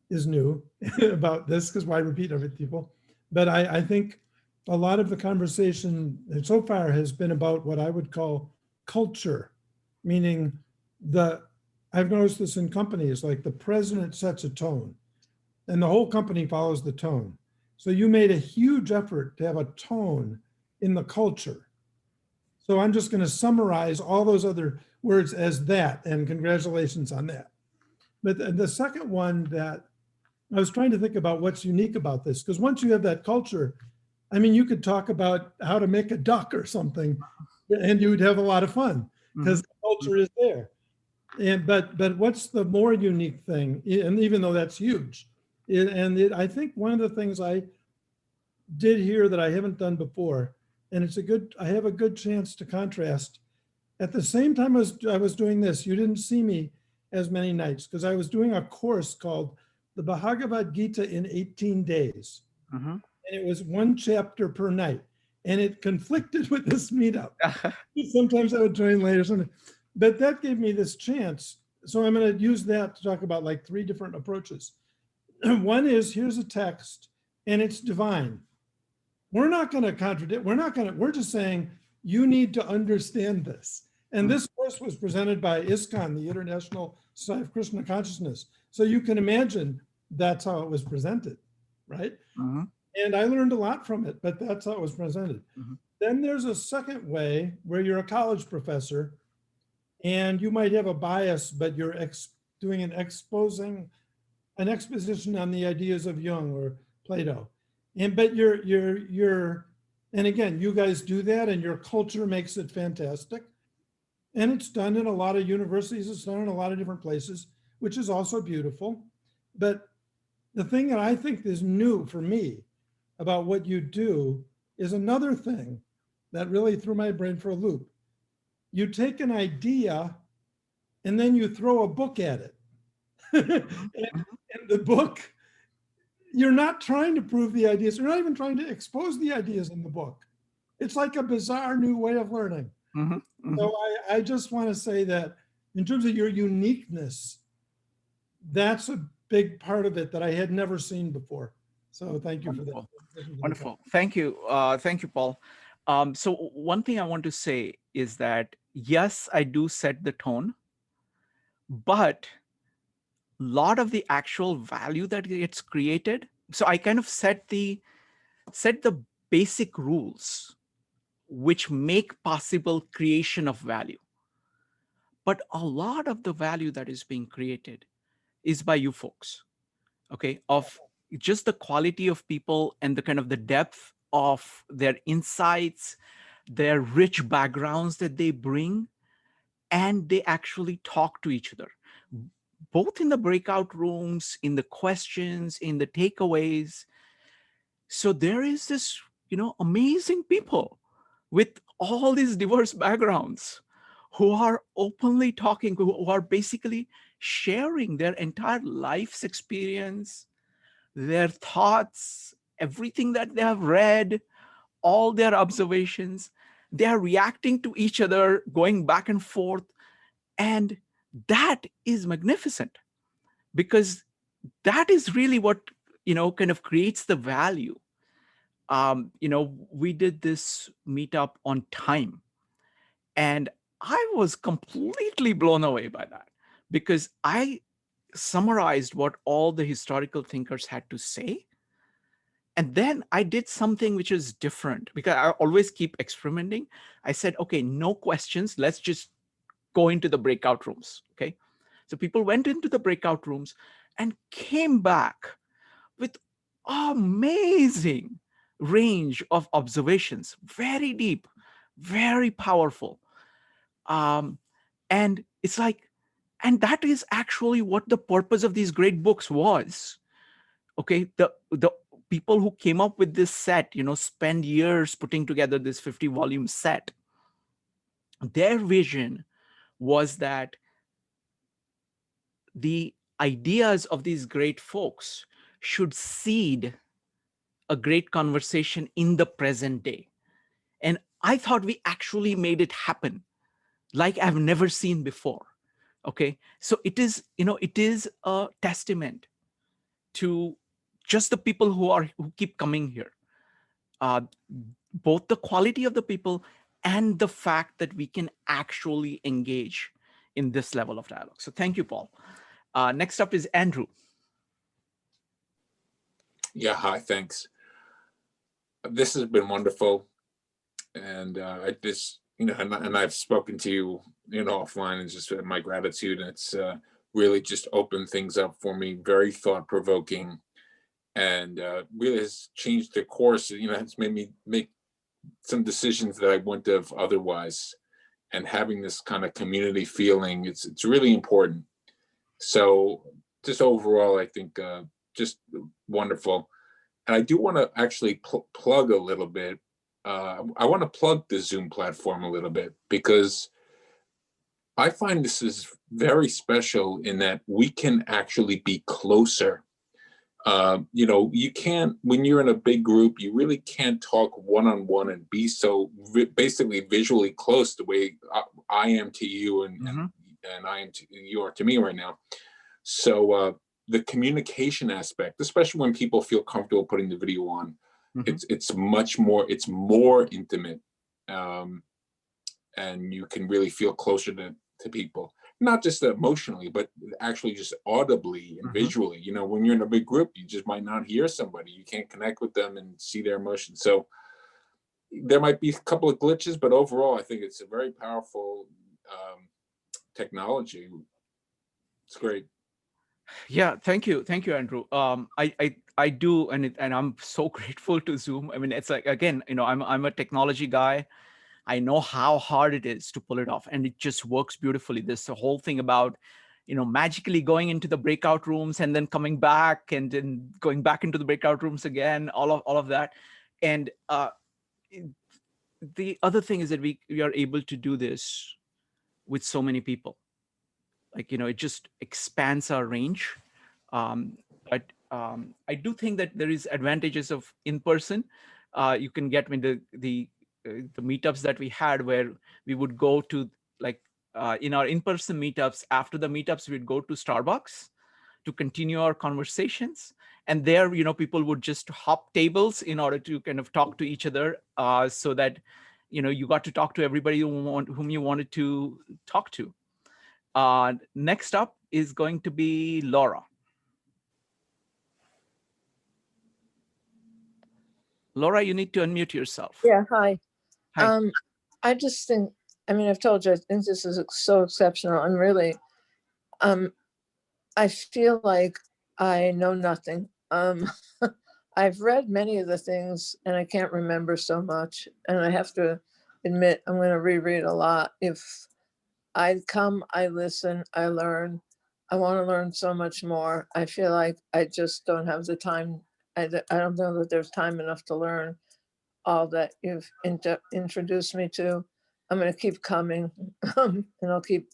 is new about this, because why repeat other people? But I think a lot of the conversation so far has been about what I would call culture, meaning I've noticed this in companies, like the president sets a tone and the whole company follows the tone. So you made a huge effort to have a tone in the culture. So I'm just going to summarize all those other words as that, and congratulations on that. But the second one, that I was trying to think about what's unique about this, because once you have that culture, I mean, you could talk about how to make a duck or something, and you would have a lot of fun, because the culture is there. But what's the more unique thing? And even though that's huge, I think one of the things I did here that I haven't done before, and I have a good chance to contrast. At the same time as I was doing this, you didn't see me as many nights, because I was doing a course called the Bhagavad Gita in 18 days. And it was one chapter per night. And it conflicted with this meetup. Sometimes I would join later, something. But that gave me this chance. So I'm going to use that to talk about like 3 different approaches. One is, here's a text and it's divine. We're not going to contradict, we're just saying, you need to understand this. And this course was presented by ISKCON, the International Society of Krishna Consciousness. So you can imagine that's how it was presented, right? And I learned a lot from it, but that's how it was presented. Then there's a second way where you're a college professor and you might have a bias, but you're doing an exposition on the ideas of Jung or Plato. But and again, you guys do that and your culture makes it fantastic. And it's done in a lot of universities, it's done in a lot of different places, which is also beautiful. But the thing that I think is new for me about what you do is another thing that really threw my brain for a loop. You take an idea and then you throw a book at it. and the book, you're not trying to prove the ideas. You're not even trying to expose the ideas in the book. It's like a bizarre new way of learning. So I just want to say that in terms of your uniqueness, that's a big part of it that I had never seen before. So thank you for that. Wonderful. Thank you. Thank you, Paul. So one thing I want to say is that, yes, I do set the tone, but a lot of the actual value that gets created. So I kind of set the basic rules which make possible creation of value. But a lot of the value that is being created is by you folks, okay, of just the quality of people and the kind of the depth of their insights, their rich backgrounds that they bring, and they actually talk to each other, both in the breakout rooms, in the questions, in the takeaways. So there is this, amazing people with all these diverse backgrounds who are openly talking, who are basically sharing their entire life's experience, their thoughts, everything that they have read, all their observations. They are reacting to each other, going back and forth. And that is magnificent, because that is really what, kind of creates the value. We did this meetup on time, and I was completely blown away by that, because I summarized what all the historical thinkers had to say. And then I did something which is different, because I always keep experimenting. I said, okay, no questions. Let's just go into the breakout rooms. Okay. So people went into the breakout rooms and came back with amazing range of observations, very deep, very powerful. And it's like, and that is actually what the purpose of these great books was. Okay, the people who came up with this set, spend years putting together this 50-volume set. Their vision was that the ideas of these great folks should seed a great conversation in the present day. And I thought we actually made it happen like I've never seen before. Okay, so it is a testament to just the people who keep coming here, both the quality of the people and the fact that we can actually engage in this level of dialogue. So thank you, Paul. Next up is Andrew. Yeah, hi, thanks. This has been wonderful. And I just, and I've spoken to you, offline, and just my gratitude. It's really just opened things up for me, very thought-provoking, and really has changed the course. It's made me make some decisions that I wouldn't have otherwise. And having this kind of community feeling, it's really important. So just overall, I think just wonderful. And I do want to actually plug a little bit. I want to plug the Zoom platform a little bit, because I find this is very special in that we can actually be closer. You can't, when you're in a big group, you really can't talk one-on-one and be so basically visually close the way I am to you and I am to you are to me right now. So the communication aspect, especially when people feel comfortable putting the video on, it's more intimate, and you can really feel closer to people, not just emotionally, but actually just audibly and visually. When you're in a big group, you just might not hear somebody, you can't connect with them and see their emotions. So there might be a couple of glitches, but overall, I think it's a very powerful technology. It's great. Yeah, thank you, Andrew. I do, and I'm so grateful to Zoom. I mean, it's like, again, I'm a technology guy. I know how hard it is to pull it off, and it just works beautifully. This the whole thing about, magically going into the breakout rooms and then coming back and then going back into the breakout rooms again, all of that. And the other thing is that we are able to do this with so many people. Like, it just expands our range. But I do think that there is advantages of in person. You can get the meetups that we had, where we would go to, like, in our in-person meetups, after the meetups, we'd go to Starbucks to continue our conversations. And there, people would just hop tables in order to kind of talk to each other, so that, you got to talk to everybody whom you wanted to talk to. Next up is going to be Laura. Laura, you need to unmute yourself. Yeah, hi. Hi. I just think, I've told you, I think this is so exceptional. And really, I feel like I know nothing. I've read many of the things and I can't remember so much. And I have to admit, I'm going to reread a lot. If I come, I listen, I learn. I want to learn so much more. I feel like I just don't have the time. I don't know that there's time enough to learn all that you've introduced me to. I'm going to keep coming and I'll keep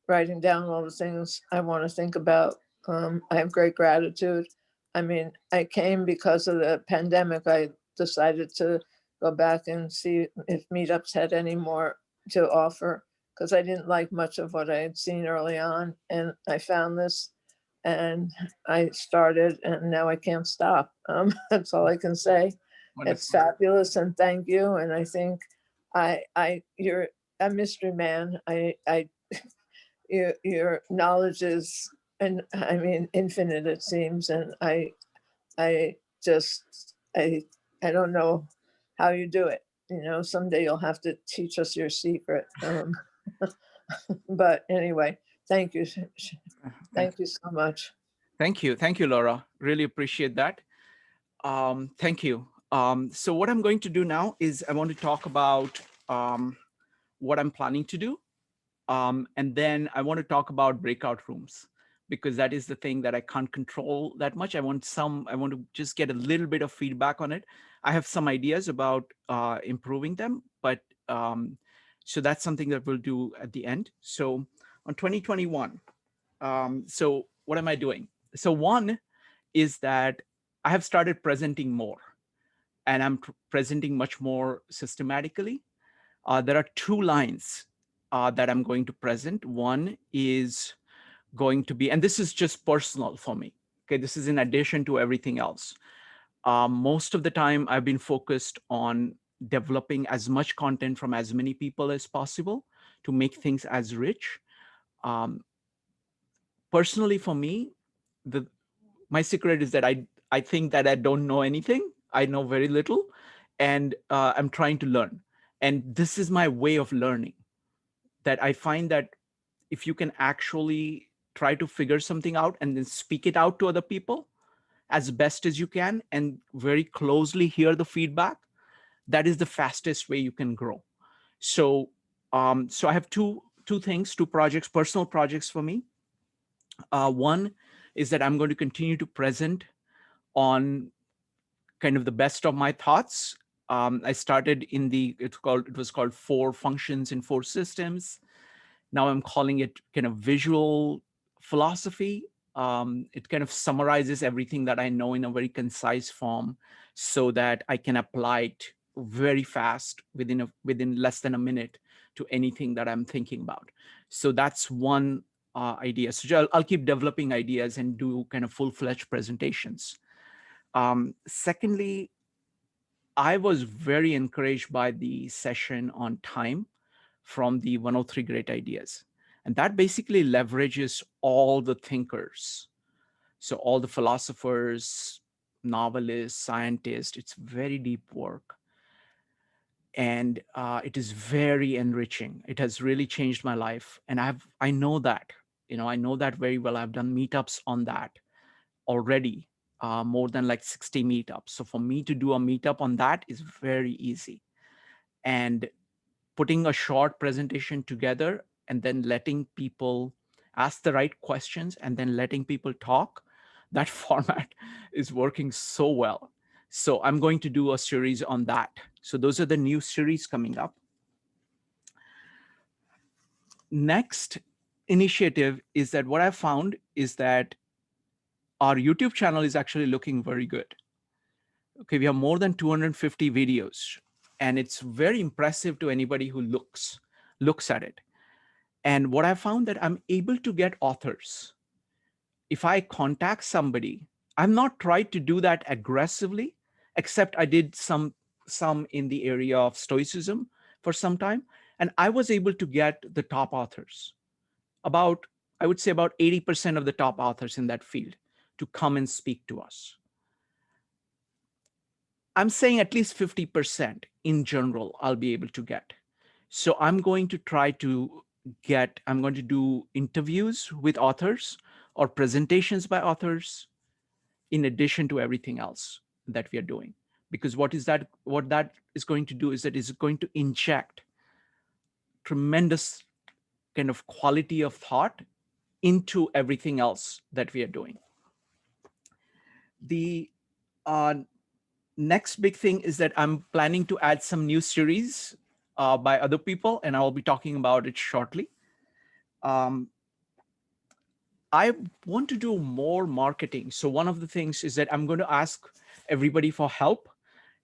writing down all the things I want to think about. I have great gratitude. I came because of the pandemic. I decided to go back and see if Meetups had any more to offer, because I didn't like much of what I had seen early on. And I found this and I started, and now I can't stop. That's all I can say. Wonderful. It's fabulous, and thank you. And I think you're a mystery man. Your knowledge is, and infinite, it seems. And I don't know how you do it. Someday you'll have to teach us your secret. But anyway, thank you. Thank you so much. Thank you, Laura. Really appreciate that. Thank you. So what I'm going to do now is I want to talk about what I'm planning to do. And then I want to talk about breakout rooms, because that is the thing that I can't control that much. I want to just get a little bit of feedback on it. I have some ideas about improving them, but so that's something that we'll do at the end. So on 2021, so what am I doing? So one is that I have started presenting more, and I'm presenting much more systematically. There are two lines that I'm going to present. One is going to be, and this is just personal for me. Okay, this is in addition to everything else. Most of the time, I've been focused on developing as much content from as many people as possible to make things as rich. Personally, for me, my secret is that I think that I don't know anything. I know very little, and I'm trying to learn. And this is my way of learning. That I find that if you can actually try to figure something out and then speak it out to other people as best as you can, and very closely hear the feedback, that is the fastest way you can grow. So, so I have two projects, personal projects for me. One is that I'm going to continue to present on kind of the best of my thoughts. I started in it was called 4 Functions in 4 Systems. Now I'm calling it kind of visual philosophy. It kind of summarizes everything that I know in a very concise form, so that I can apply it very fast within less than a minute to anything that I'm thinking about. So that's one idea. So I'll keep developing ideas and do kind of full-fledged presentations. Secondly, I was very encouraged by the session on time from the 103 Great Ideas. And that basically leverages all the thinkers. So all the philosophers, novelists, scientists, it's very deep work. and it is very enriching. It has really changed my life, and I know that, I know that very well. I've done meetups on that already, more than like 60 meetups. So for me to do a meetup on that is very easy. And putting a short presentation together and then letting people ask the right questions and then letting people talk, that format is working so well. So I'm going to do a series on that. So those are the new series coming up. Next initiative is that what I found is that our YouTube channel is actually looking very good. Okay, we have more than 250 videos, and it's very impressive to anybody who looks at it. And what I found that I'm able to get authors. If I contact somebody, I'm not tried to do that aggressively, except I did some in the area of stoicism for some time. And I was able to get the top authors, I would say about 80% of the top authors in that field to come and speak to us. I'm saying at least 50% in general, I'll be able to get. So I'm going to try to I'm going to do interviews with authors or presentations by authors in addition to everything else that we are doing. Because what that is going to do is that it's going to inject tremendous kind of quality of thought into everything else that we are doing. The next big thing is that I'm planning to add some new series by other people, and I'll be talking about it shortly. I want to do more marketing. So one of the things is that I'm going to ask everybody for help.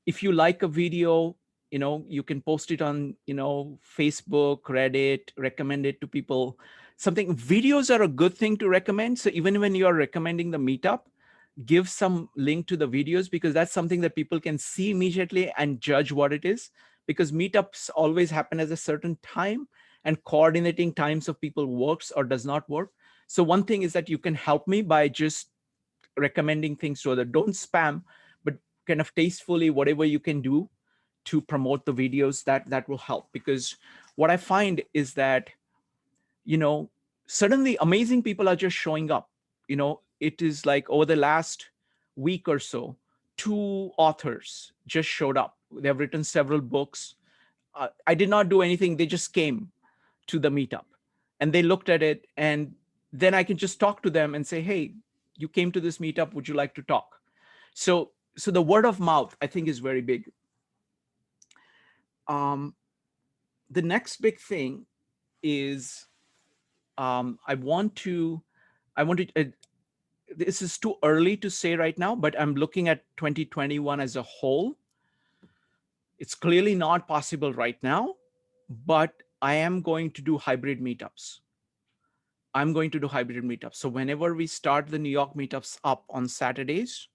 If you like a video, you can post it on, Facebook, Reddit, recommend it to people. Videos are a good thing to recommend. So even when you are recommending the meetup, give some link to the videos, because that's something that people can see immediately and judge what it is, because meetups always happen at a certain time, and coordinating times of people works or does not work. So one thing is that you can help me by just recommending things to others. Don't spam, but kind of tastefully, whatever you can do to promote the videos, that will help. Because what I find is that, suddenly amazing people are just showing up. It is like over the last week or so, 2 authors just showed up. They have written several books. I did not do anything. They just came to the meetup and they looked at it, and then I can just talk to them and say, hey, you came to this meetup, would you like to talk? So the word of mouth, I think, is very big. The next big thing is I want to, this is too early to say right now, but I'm looking at 2021 as a whole. It's clearly not possible right now, but I am going to do hybrid meetups. So whenever we start the New York meetups up on Saturdays,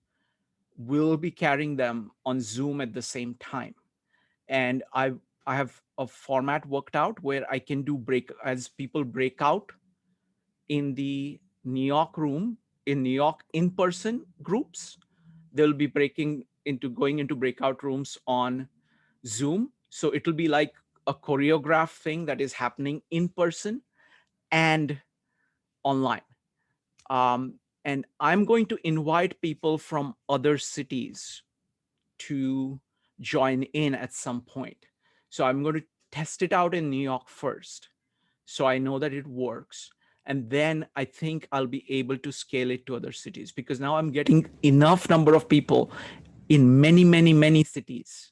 we'll be carrying them on Zoom at the same time. And I have a format worked out where I can do as people break out in the New York room, in New York in-person groups, they'll be going into breakout rooms on Zoom. So it'll be like a choreographed thing that is happening in person and online. And I'm going to invite people from other cities to join in at some point. So I'm going to test it out in New York first, so I know that it works. And then I think I'll be able to scale it to other cities, because now I'm getting enough number of people in many, many, many cities,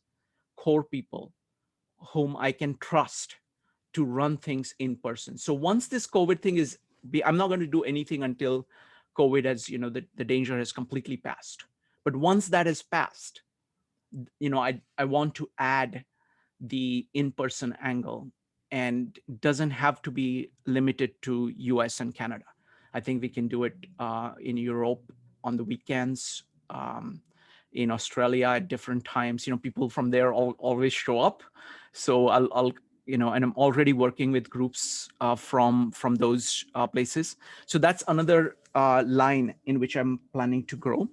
core people whom I can trust to run things in person. So once this COVID thing I'm not going to do anything until COVID has, the danger has completely passed. But once that has passed, I want to add the in-person angle, and doesn't have to be limited to US and Canada. I think we can do it in Europe on the weekends, in Australia at different times. People from there always show up. So I'll and I'm already working with groups from those places. So that's another line in which I'm planning to grow.